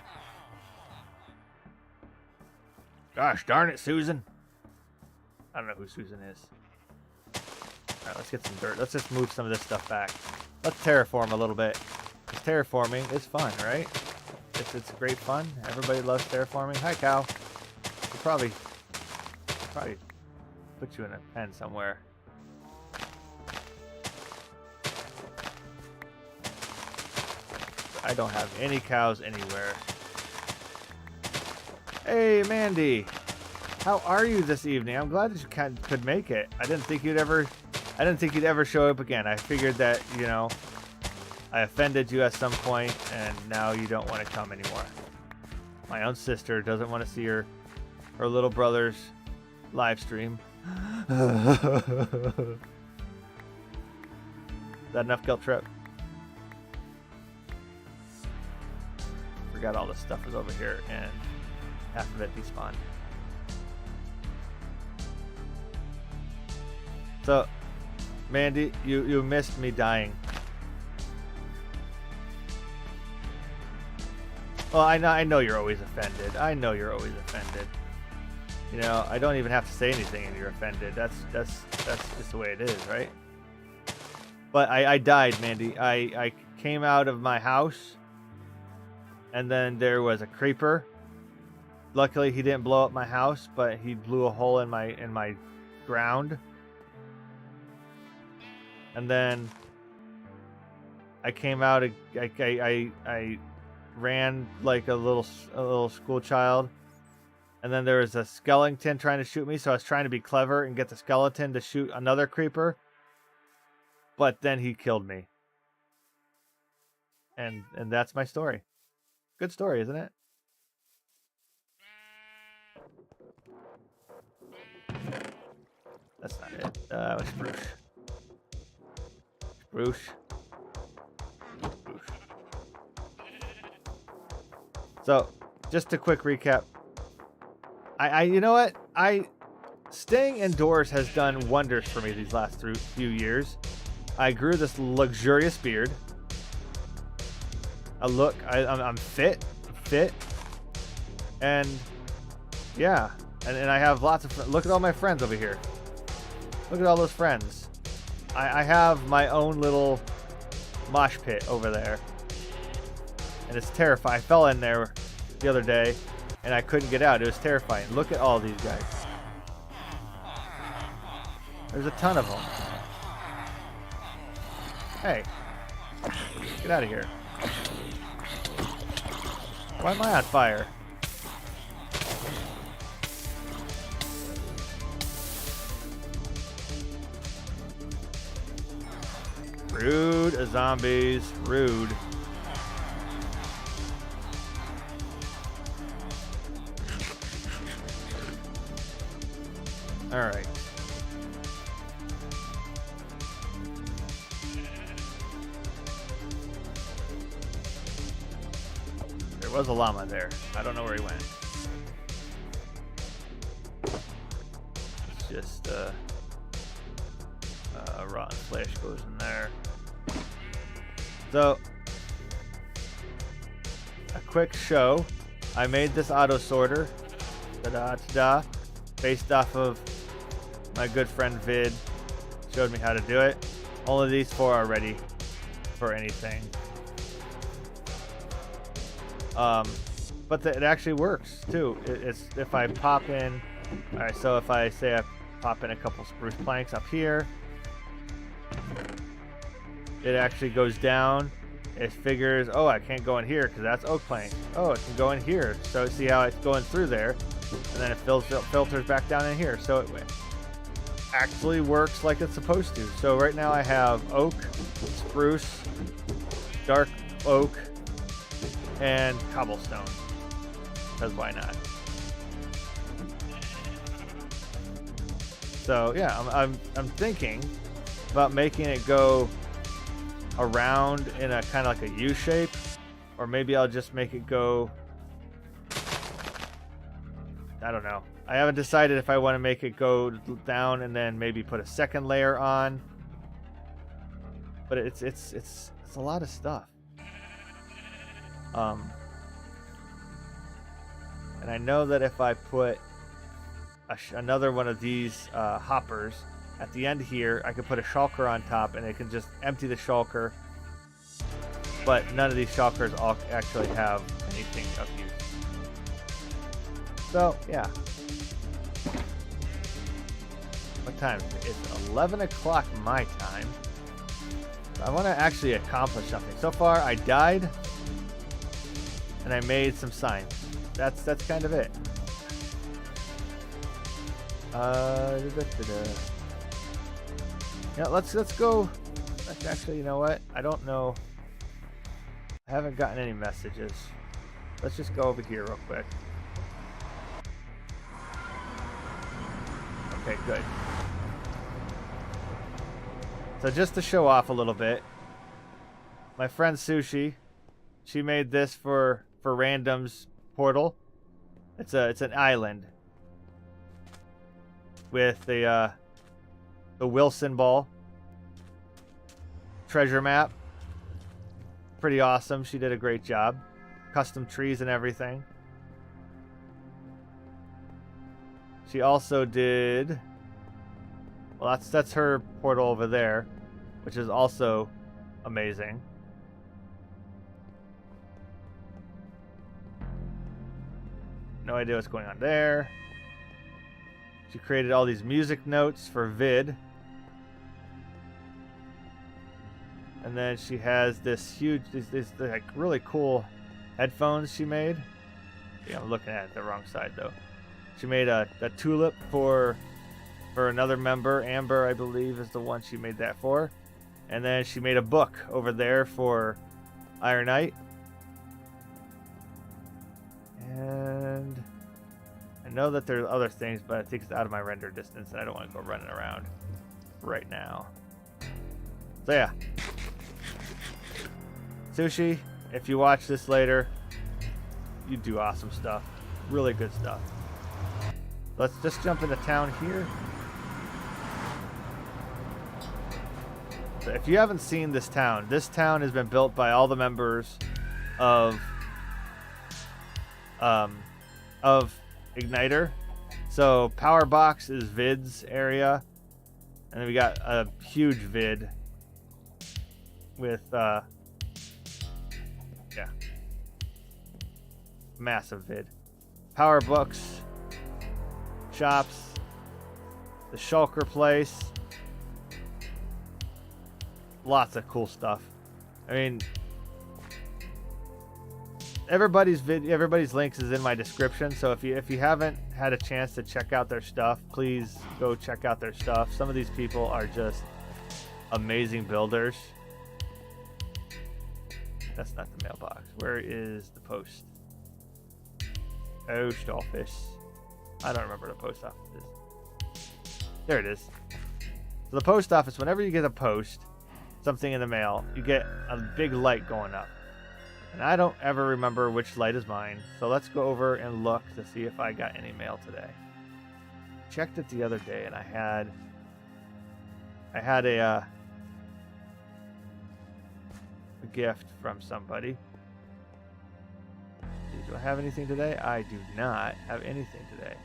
Gosh darn it, Susan. I don't know who Susan is. Alright, let's get some dirt. Let's just move some of this stuff back. Let's terraform a little bit. Because terraforming is fun, right? It's great fun. Everybody loves terraforming. Hi, cow. We'll probably put you in a pen somewhere. I don't have any cows anywhere. Hey, Mandy. How are you this evening? I'm glad that you could make it. I didn't think you'd ever show up again. I figured that, you know, I offended you at some point and now you don't want to come anymore. My own sister doesn't want to see her little brother's live stream. Is that enough, guilt trip? Forgot all this stuff was over here and half of it despawned. So, Mandy, you missed me dying. Well, I know you're always offended. I know you're always offended. You know, I don't even have to say anything and you're offended. That's just the way it is, right? But I died, Mandy. I came out of my house and then there was a creeper. Luckily he didn't blow up my house, but he blew a hole in my ground. And then I came out. I ran like a little school child, and then there was a skeleton trying to shoot me. So I was trying to be clever and get the skeleton to shoot another creeper, but then he killed me. And that's my story. Good story, isn't it? That's not it. It was spruce. Spruce. So, just a quick recap. You know what? Staying indoors has done wonders for me these last few years. I grew this luxurious beard. I'm fit, and yeah, and I have lots of. Look at all my friends over here. Look at all those friends. I have my own little mosh pit over there. And it's terrifying. I fell in there the other day and I couldn't get out. It was terrifying. Look at all these guys. There's a ton of them. Hey. Get out of here. Why am I on fire? Rude zombies, rude. All right. There was a llama there. I don't know where he went. It's just rotten flesh goes in there. So, a quick show. I made this auto sorter, based off of my good friend Vid. Showed me how to do it. All of these 4 are ready for anything. But it actually works too. It's if I pop in. All right, so if I say I pop in a couple spruce planks up here, it actually goes down. It figures, oh, I can't go in here because that's oak plank. Oh, it can go in here. So see how it's going through there, and then it filters back down in here. So it actually works like it's supposed to. So right now I have oak, spruce, dark oak, and cobblestone. Because why not? So yeah, I'm thinking about making it go around in a kind of like a U shape, or maybe I'll just make it go. I don't know. I haven't decided if I want to make it go down and then maybe put a second layer on. But it's a lot of stuff. And I know that if I put another one of these hoppers at the end here, I could put a shulker on top and it can just empty the shulker. But none of these shulkers all actually have anything of use. So, yeah. What time is it? It's 11 o'clock my time. I want to actually accomplish something. So far, I died and I made some signs. That's kind of it. Yeah, let's go. Actually, you know what? I don't know. I haven't gotten any messages. Let's just go over here real quick. Okay, good. So just to show off a little bit, my friend Sushi, she made this for Random's portal. It's an island with the Wilson ball treasure map. Pretty awesome. She did a great job. Custom trees and everything. She also did, well, that's her portal over there, which is also amazing. No idea what's going on there. She created all these music notes for vid. And then she has this huge, these like really cool headphones she made. Yeah, I'm looking at it the wrong side though. She made a tulip for another member. Amber, I believe, is the one she made that for. And then she made a book over there for Iron Knight. And I know that there's other things, but I think it's out of my render distance and I don't want to go running around right now. So yeah. Sushi, if you watch this later, you do awesome stuff. Really good stuff. Let's just jump into town here. So if you haven't seen this town has been built by all the members of Ignitor. So Power Box is Vid's area, and then we got a huge Vid with massive Vid. Power Books, shops, the Shulker place, lots of cool stuff. I mean, everybody's links is in my description, so if you haven't had a chance to check out their stuff, please go check out their stuff. Some of these people are just amazing builders. That's not the mailbox. Where is the post? Post office. I don't remember what the post office is. There it is. So the post office, whenever you get a post, something in the mail, you get a big light going up. And I don't ever remember which light is mine. So let's go over and look to see if I got any mail today. Checked it the other day and I had a gift from somebody. Do I have anything today? I do not have anything today.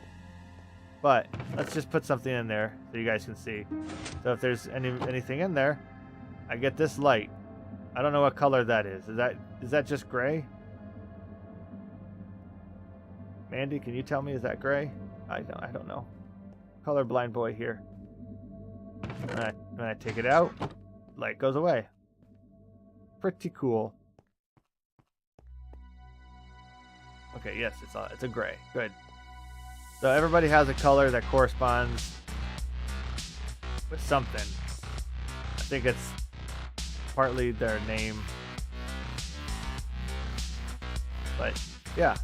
But let's just put something in there so you guys can see. So if there's anything in there, I get this light. I don't know what color that is. Is that just gray? Mandy, can you tell me, is that gray? I don't know. Colorblind boy here. When I take it out, light goes away. Pretty cool. Okay, yes, it's a gray. Good. So everybody has a color that corresponds with something. I think it's partly their name. But yeah.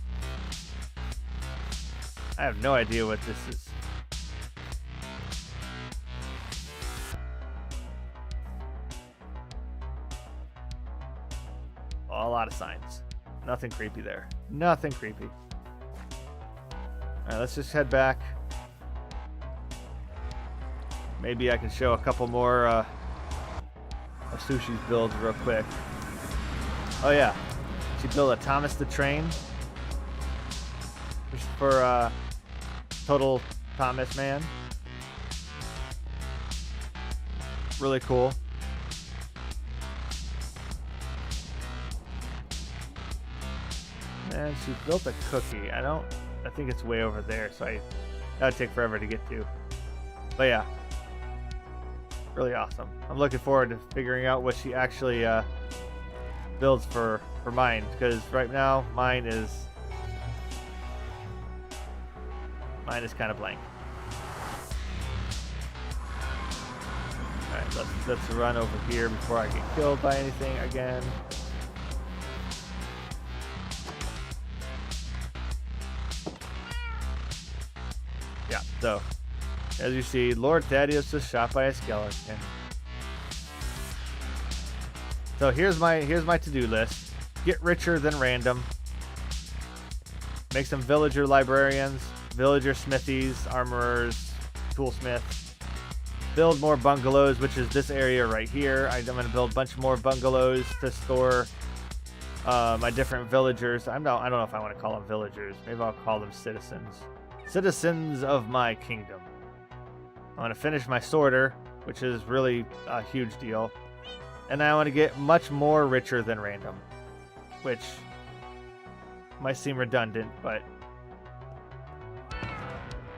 I have no idea what this is. A lot of signs. Nothing creepy there. Nothing creepy. Alright, let's just head back. Maybe I can show a couple more of Sushi's builds real quick. Oh yeah. She built a Thomas the Train. Just for Total Thomas Man. Really cool. And she built a cookie. I think it's way over there, so that would take forever to get to. But yeah, really awesome. I'm looking forward to figuring out what she actually builds for mine, because right now mine is kind of blank. All right, let's run over here before I get killed by anything again. Yeah, so as you see, Lord Thaddius was shot by a skeleton. So here's my to-do list. Get richer than random. Make some villager librarians, villager smithies, armorers, toolsmiths. Build more bungalows, which is this area right here. I'm going to build a bunch more bungalows to store my different villagers. I don't know if I want to call them villagers. Maybe I'll call them citizens. Citizens of my kingdom. I want to finish my sorter, which is really a huge deal. And I want to get much more richer than random, which might seem redundant, but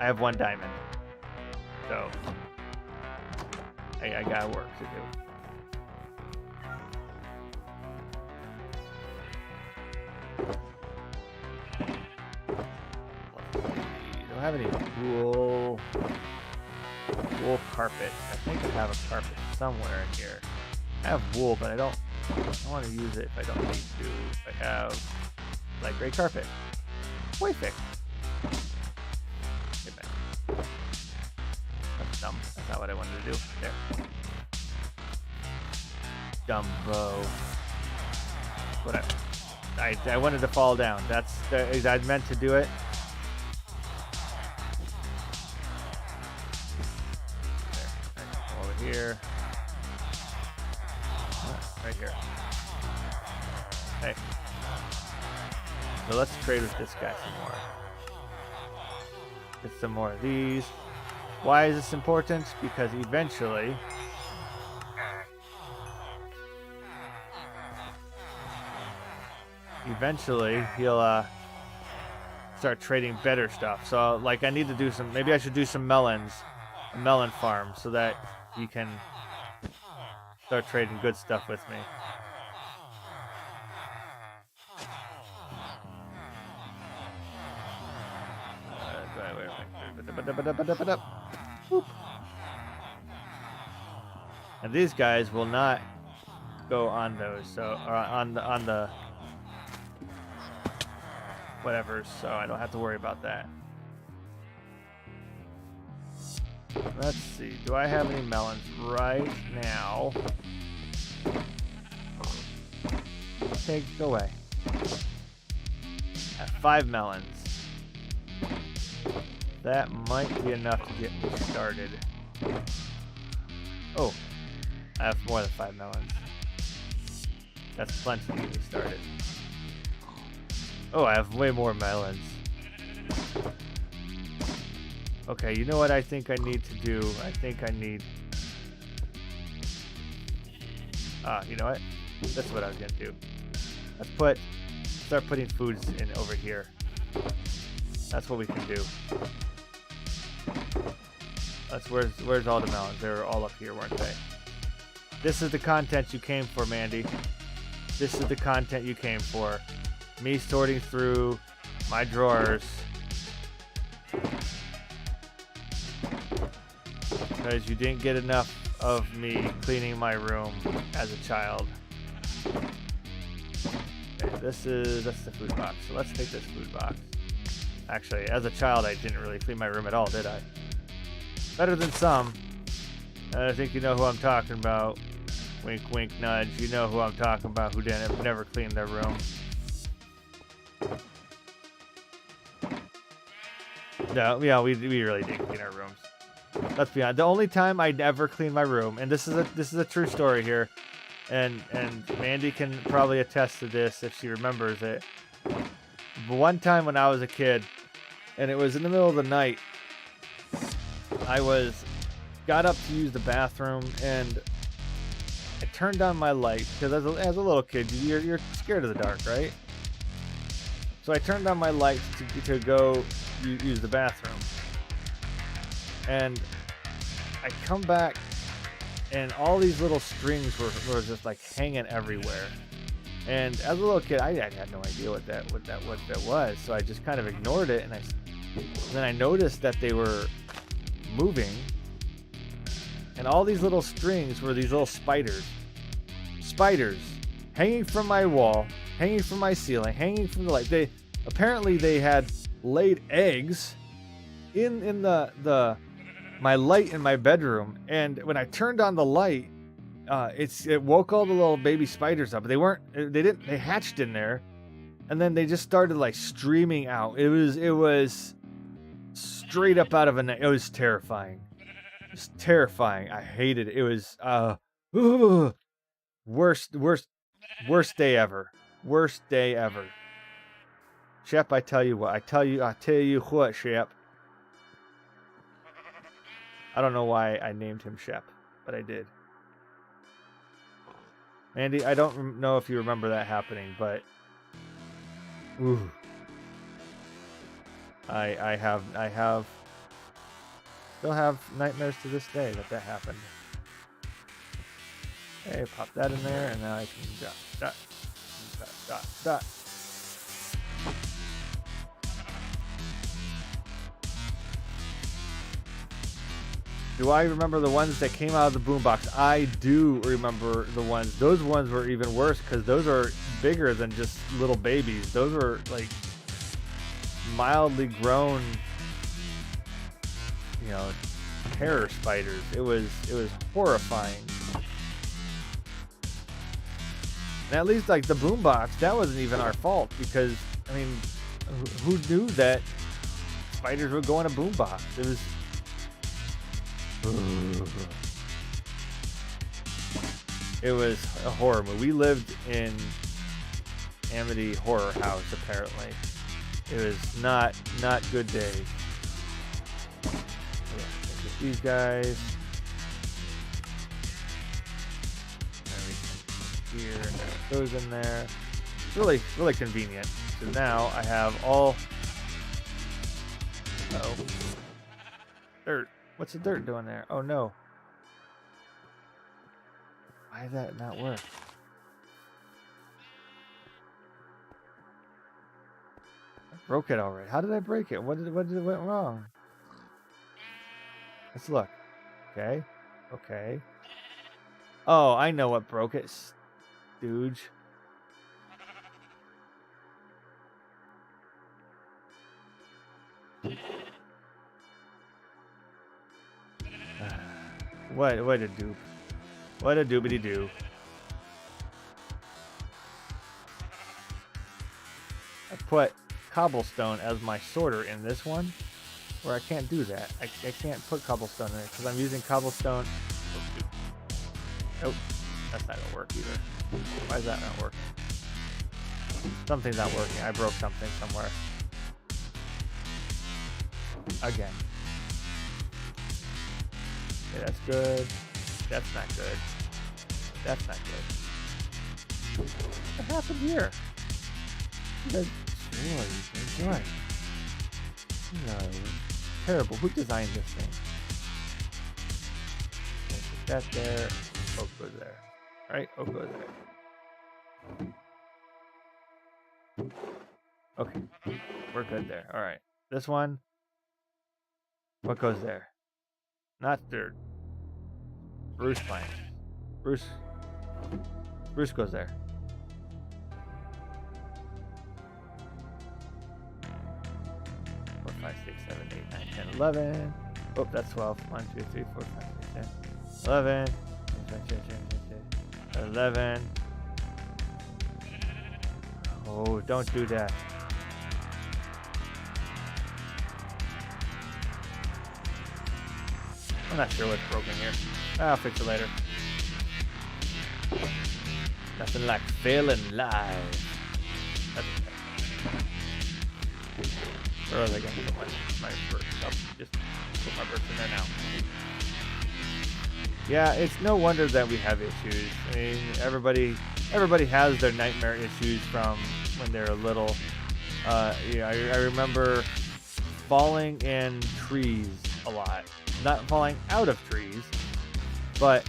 I have 1 diamond. So I got work to do. Don't have any wool carpet. I think I have a carpet somewhere in here. I have wool, but I don't want to use it if I don't need to. If I have light gray carpet. Perfect. Get back. That's dumb. That's not what I wanted to do. There. Dumbo. Whatever. I wanted to fall down. I meant to do it. Over here. Right here. Hey. So let's trade with this guy some more. Get some more of these. Why is this important? Because eventually he'll start trading better stuff. So like I need to do some, maybe I should do some melons, a melon farm, so that he can start trading good stuff with me. And these guys will not go on those, so or on the whatever, so I don't have to worry about that. Let's see, do I have any melons right now? Okay, go away. I have 5 melons. That might be enough to get me started. Oh, I have more than 5 melons. That's plenty to get me started. Oh, I have way more melons. Okay, you know what I think I need to do? I think I need You know what? That's what I was gonna do. Start putting foods in over here. That's what we can do. Where's all the melons? They were all up here, weren't they? This is the content you came for, Mandy. This is the content you came for. Me sorting through my drawers. Because you didn't get enough of me cleaning my room as a child. Okay, that's the food box. So let's take this food box. Actually, as a child, I didn't really clean my room at all, did I? Better than some. I think you know who I'm talking about. Wink, wink, nudge. You know who I'm talking about who didn't never clean their room. No, yeah, we really didn't clean our rooms. Let's be honest. The only time I ever cleaned my room, and this is a true story here, and Mandy can probably attest to this if she remembers it. But one time when I was a kid, and it was in the middle of the night, I got up to use the bathroom, and I turned on my light because as a little kid, you're scared of the dark, right? So I turned on my lights to go use the bathroom, and I come back, and all these little strings were just like hanging everywhere. And as a little kid, I had no idea what that was, so I just kind of ignored it, and then I noticed that they were moving, and all these little strings were these little spiders hanging from my wall, hanging from my ceiling, hanging from the light. They had laid eggs in my light in my bedroom, and when I turned on the light, it woke all the little baby spiders up. They hatched in there, and then they just started like streaming out. It was straight up out of a night. It was terrifying. It was terrifying. I hated it. It was worst day ever. Worst day ever. Shep, I tell you what. I tell you what, Shep. I don't know why I named him Shep, but I did. Andy, I don't know if you remember that happening, but ooh. I still have nightmares to this day that happened. Okay, pop that in there, and now I can dot. Do I remember the ones that came out of the boombox? I do remember the ones. Those ones were even worse because those are bigger than just little babies. Those were like mildly grown, terror spiders. It was horrifying. And at least like the boombox, that wasn't even our fault because I mean, who knew that spiders would go in a boombox? It was. It was a horror movie. We lived in Amity Horror House, apparently. It was not good days. Yeah, get these guys. Here, and those in there. It's really convenient. So now I have all. Dirt. What's the dirt doing there? Oh no. Why did that not work? I broke it already. How did I break it? What went wrong? Let's look. Okay. Oh, I know what broke it. Stooge. What a dupe. What a doobity doo. I put cobblestone as my sorter in this one, where I can't do that. I can't put cobblestone in there because I'm using cobblestone. Nope, that's not gonna work either. Why is that not working? Something's not working. I broke something somewhere. Again. Okay, that's good. That's not good. That's not good. What happened here? Really? No, terrible. Who designed this thing? Put that there. Oak goes there. Right? Oak goes there. Okay. We're good there. Alright. This one. What goes there? Not dirt. Bruce pine. Bruce goes there. 4, 5, 6, 7, 8, 9, 10, 11. Oh, that's 12. 1, 2, 3, 4, 5, 6, 7, 11. 11. Oh, don't do that. I'm not sure what's broken here. I'll fix it later. Nothing like failing live. That's okay. Where was I going to put my bird stuff? Just put my birds in there now. Yeah, it's no wonder that we have issues. I mean, everybody has their nightmare issues from when they're little. Yeah, I remember falling in trees a lot. Not falling out of trees, but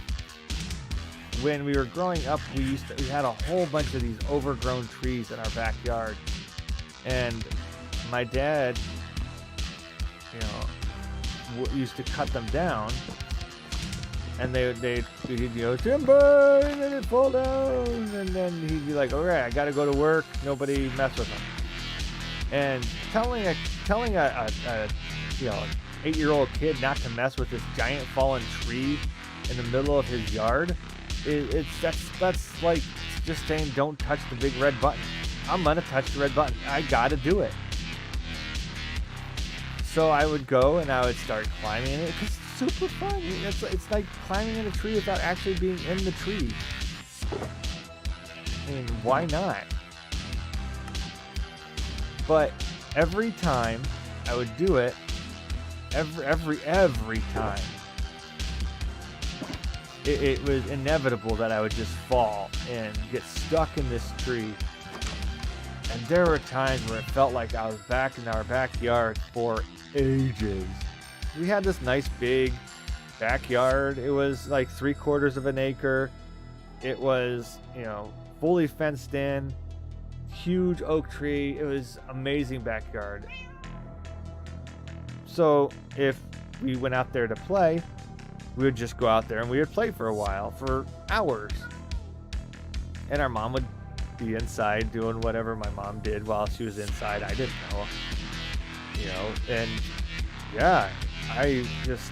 when we were growing up, we had a whole bunch of these overgrown trees in our backyard, and my dad, used to cut them down, and he'd timber, and then it'd fall down, and then he'd be like, all right, I gotta go to work, nobody mess with them. And telling a 8-year-old kid not to mess with this giant fallen tree in the middle of his yard, that's like just saying don't touch the big red button. I'm gonna touch the red button. I gotta do it. So I would go and I would start climbing it because it's super fun. It's like climbing in a tree without actually being in the tree. I mean, why not? But every time I would do it, every time, it was inevitable that I would just fall and get stuck in this tree. And there were times where it felt like I was back in our backyard for ages. We had this nice big backyard. It was like 3/4 of an acre. It was, fully fenced in, huge oak tree. It was amazing backyard. So if we went out there to play, we would just go out there and we would play for a while, for hours. And our mom would be inside doing whatever my mom did while she was inside. I didn't know. And yeah, I just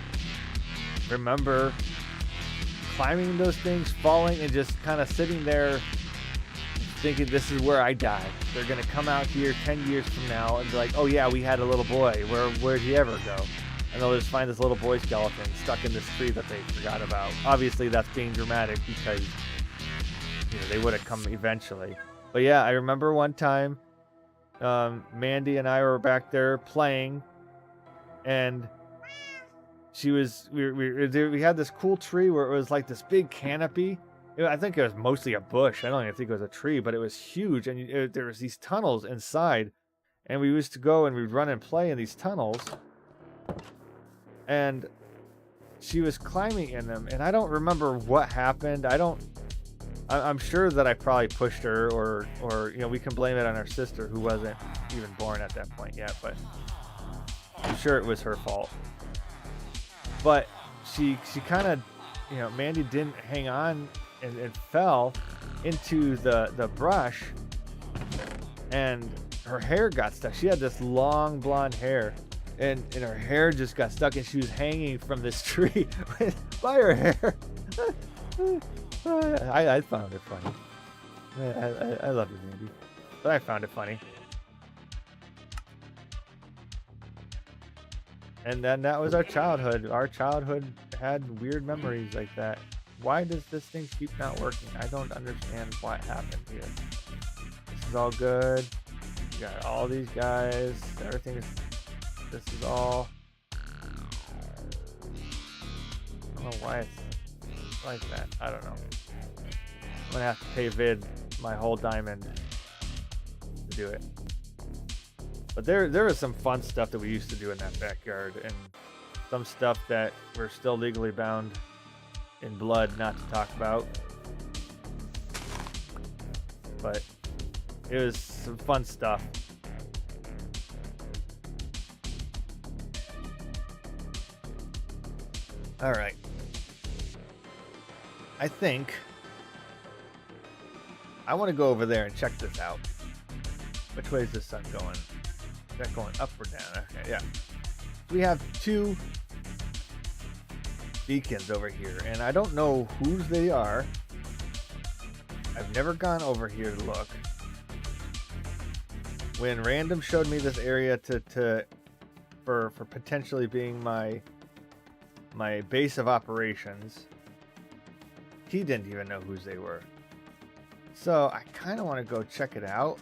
remember climbing those things, falling, and just kind of sitting there thinking this is where I die. They're going to come out here 10 years from now and be like, oh yeah, we had a little boy. Where'd he ever go? And they'll just find this little boy skeleton stuck in this tree that they forgot about. Obviously, that's being dramatic because they would have come eventually. But yeah, I remember one time, Mandy and I were back there playing, and we had this cool tree where it was like this big canopy. I think it was mostly a bush. I don't even think it was a tree, but it was huge, and there was these tunnels inside, and we used to go and we'd run and play in these tunnels. And she was climbing in them, and I don't remember what happened. I'm sure that I probably pushed her, or we can blame it on our sister who wasn't even born at that point yet, but I'm sure it was her fault. But she kind of, Mandy didn't hang on and fell into the brush, and her hair got stuck. She had this long blonde hair, and her hair just got stuck, and she was hanging from this tree by her hair. I found it funny. I love you, Mandy, but I found it funny. And then that was our childhood. Our childhood had weird memories like that. Why does this thing keep not working? I don't understand what happened here. This is all good. You got all these guys. Everything is... This is all... I don't know why it's like that. I don't know. I'm gonna have to pay Vid my whole diamond to do it. But there was some fun stuff that we used to do in that backyard, and some stuff that we're still legally bound in blood not to talk about. But it was some fun stuff. All right. I think I want to go over there and check this out. Which way is the sun going? Is that going up or down? Okay, yeah. We have 2 beacons over here, and I don't know whose they are. I've never gone over here to look. When Random showed me this area for potentially being my base of operations, he didn't even know whose they were. So I kind of want to go check it out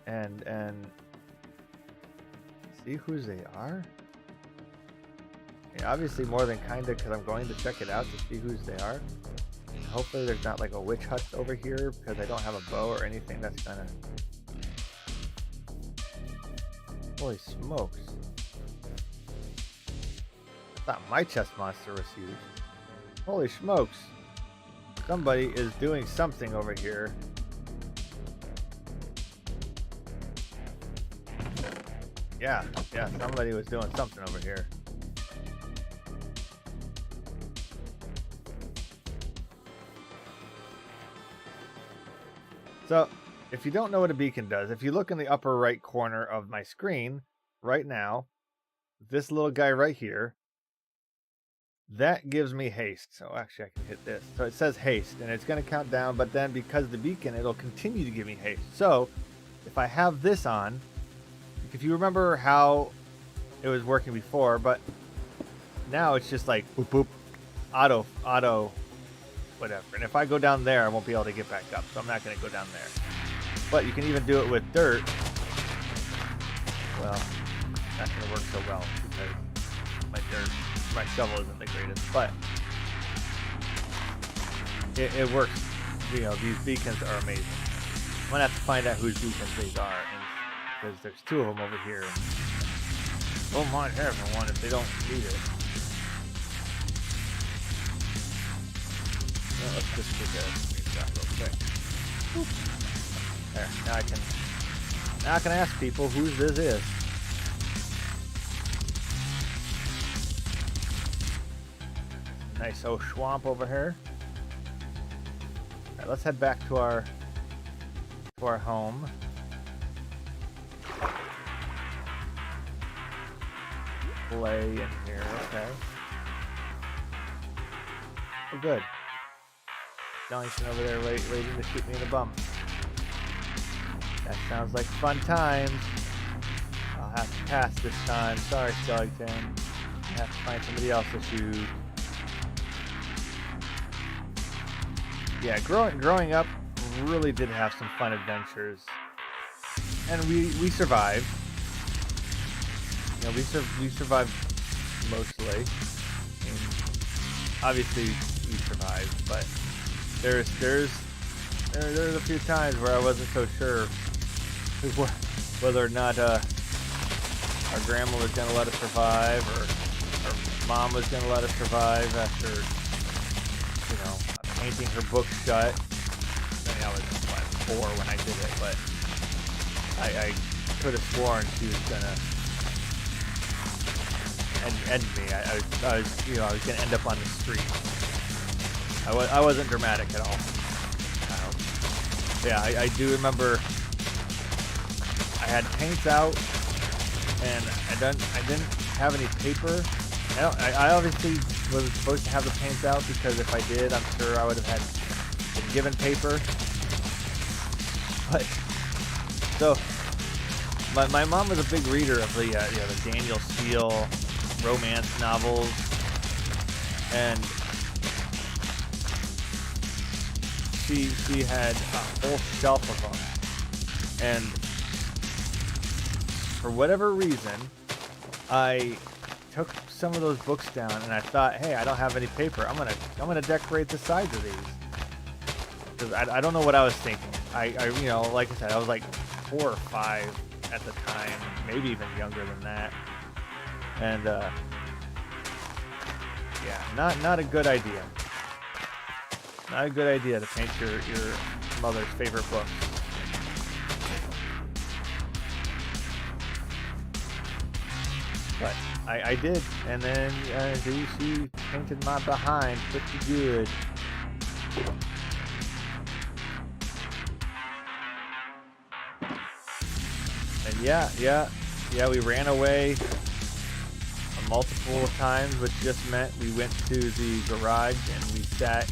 and see whose they are. Yeah, obviously more than kinda, because I'm going to check it out to see whose they are. And hopefully there's not like a witch hut over here, because I don't have a bow or anything that's gonna... Holy smokes. I thought my chest monster was huge. Holy smokes. Somebody is doing something over here. Yeah, somebody was doing something over here. So, if you don't know what a beacon does, if you look in the upper right corner of my screen right now, this little guy right here, that gives me haste. So actually I can hit this. So it says haste, and it's going to count down, but then because of the beacon, it'll continue to give me haste. So if I have this on, if you remember how it was working before, but now it's just like boop boop, auto, whatever. And if I go down there, I won't be able to get back up, so I'm not going to go down there. But you can even do it with dirt. Well, not going to work so well because my shovel isn't the greatest, but it works. You know, these beacons are amazing. I'm going to have to find out whose beacons these are, because there's 2 of them over here. Don't mind having one if they don't need it. Well, let's just get a screenshot real quick. Whoop. There, now I can ask people whose this is. Nice old swamp over here. Alright, let's head back to our home. Play in here, okay. Oh, good. Johnson over there waiting to shoot me in the bum. That sounds like fun times. I'll have to pass this time. Sorry, Skellington. I have to find somebody else to shoot. Yeah, growing up really did have some fun adventures, and we survived. You know, we survived mostly. And obviously, we survived, but there's a few times where I wasn't so sure whether or not our grandma was going to let us survive, or our mom was going to let us survive after, you know, painting her book shut. I mean, I was 4 when I did it, but I could have sworn she was going to end me. I was going to end up on the street. I wasn't dramatic at all. Yeah, I do remember I had paints out, and I didn't have any paper. I obviously was supposed to have the paints out, because if I did, I'm sure I would have been given paper. But so my mom was a big reader of the Daniel Steele romance novels, and she had a whole shelf of them, and for whatever reason, I took some of those books down, and I thought, hey, I don't have any paper. I'm gonna decorate the sides of these. because I don't know what I was thinking. I you know, like I said, I was like 4 or 5 at the time, maybe even younger than that, and yeah, not a good idea. Not a good idea to paint your mother's favorite book. But I did, and then she painted my behind pretty good. And yeah, we ran away multiple times, which just meant we went to the garage and we sat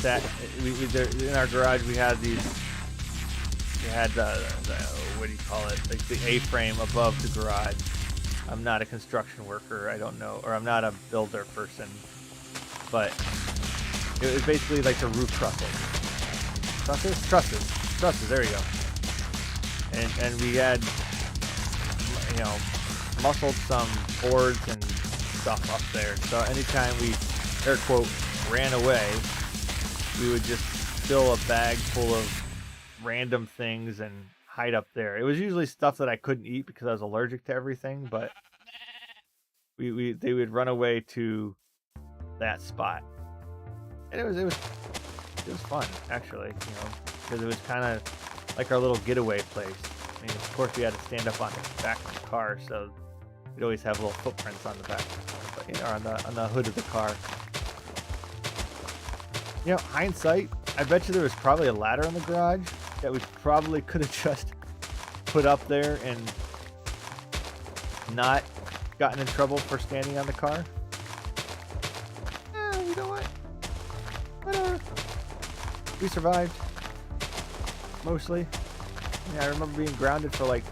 in our garage. We had the what do you call it, like the A-frame above the garage. I'm not a construction worker, I don't know, or I'm not a builder person, but it was basically like the roof trusses, there you go. And we had, you know, muscled some boards and stuff up there, so anytime we, air quote, ran away, we would just fill a bag full of random things and hide up there. It was usually stuff that I couldn't eat because I was allergic to everything, but they would run away to that spot, and it was fun, actually, you know, because it was kind of like our little getaway place. I mean, of course we had to stand up on the back of the car, so we'd always have little footprints on the back, but, you know, on the hood of the car. You know, hindsight, I bet you there was probably a ladder in the garage that we probably could have just put up there and not gotten in trouble for standing on the car. You know what? Whatever. We survived. Mostly. Yeah, I remember being grounded for like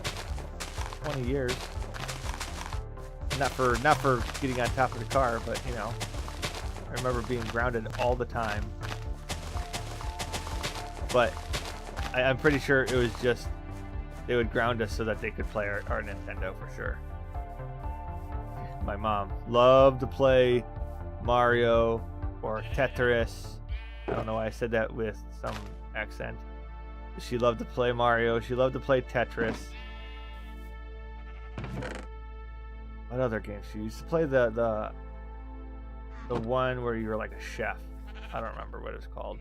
20 years. Not for getting on top of the car, but you know, I remember being grounded all the time. But I'm pretty sure it was just they would ground us so that they could play our Nintendo for sure. My mom loved to play Mario or Tetris. I don't know why I said that with some accent. She loved to play Mario. She loved to play Tetris. What other games? She used to play the one where you were like a chef. I don't remember what it was called.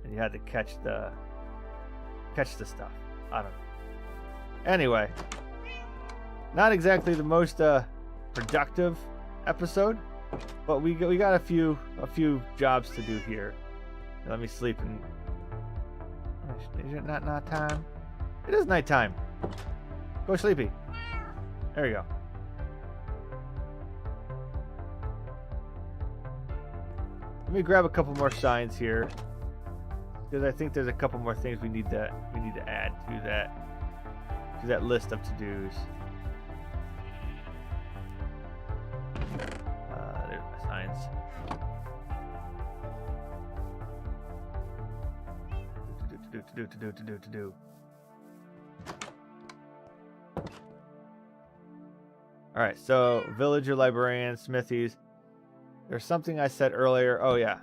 And you had to catch the stuff. I don't know. Anyway, not exactly the most productive episode, but we got a few jobs to do here. Let me sleep. And is it not night time? It is nighttime. Go sleepy. There you go. Let me grab a couple more signs here, because I think there's a couple more things we need to add to that list of to-dos. There's my signs. To do. All right, so villager, librarian, smithies. There's something I said earlier. Oh yeah.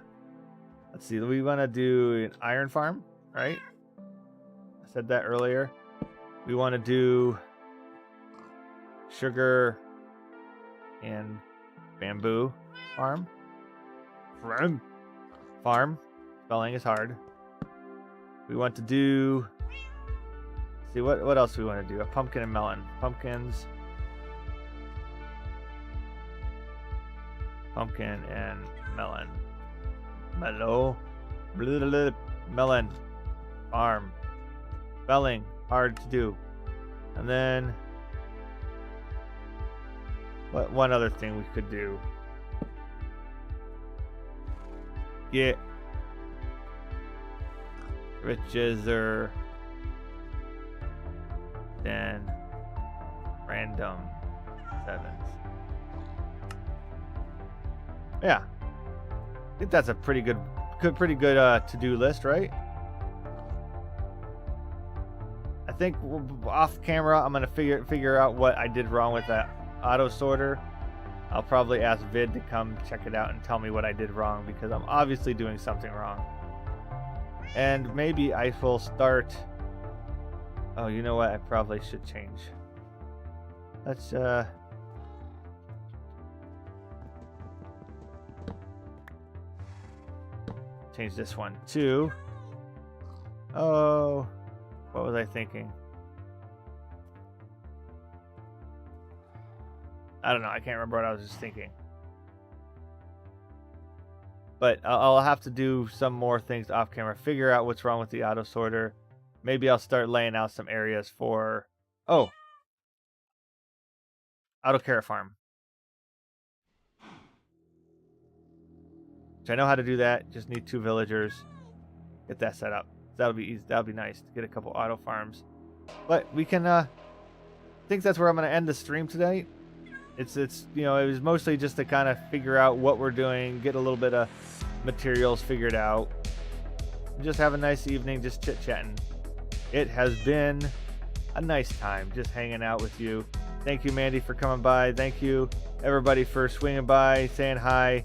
Let's see. We want to do an iron farm, right? I said that earlier. We want to do sugar and bamboo farm. Farm. Spelling is hard. We want to do. Let's see what else we want to do. A pumpkin and melon. Pumpkins. Pumpkin and melon. Melon. Farm. Spelling hard to do. And then what one other thing we could do? Get richer than random sevens. Yeah, I think that's a pretty good to-do list, right? I think off camera, I'm gonna figure out what I did wrong with that auto sorter. I'll probably ask Vid to come check it out and tell me what I did wrong, because I'm obviously doing something wrong. And maybe I will start. Oh, you know what? I probably should change. Let's change this one to. Oh, what was I thinking? I don't know. I can't remember what I was just thinking. But I'll have to do some more things off camera. Figure out what's wrong with the auto sorter. Maybe I'll start laying out some areas for... Oh! Auto Carrot Farm. Which I know how to do that. Just need 2 villagers. Get that set up. That'll be easy. That'll be nice to get a couple auto farms. But we can... I think that's where I'm going to end the stream today. It's you know, it was mostly just to kind of figure out what we're doing, get a little bit of materials figured out, just have a nice evening, just chit-chatting. It has been a nice time just hanging out with you. Thank you, Mandy, for coming by. Thank you, everybody, for swinging by, saying hi.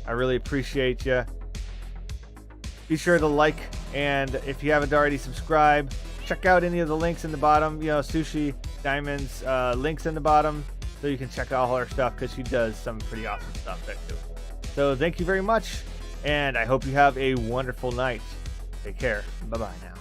I really appreciate you. Be sure to like, and if you haven't already, subscribe. Check out any of the links in the bottom. You know, Sushi Diamond's links in the bottom. So you can check out all her stuff because she does some pretty awesome stuff there too. So thank you very much, and I hope you have a wonderful night. Take care. Bye-bye now.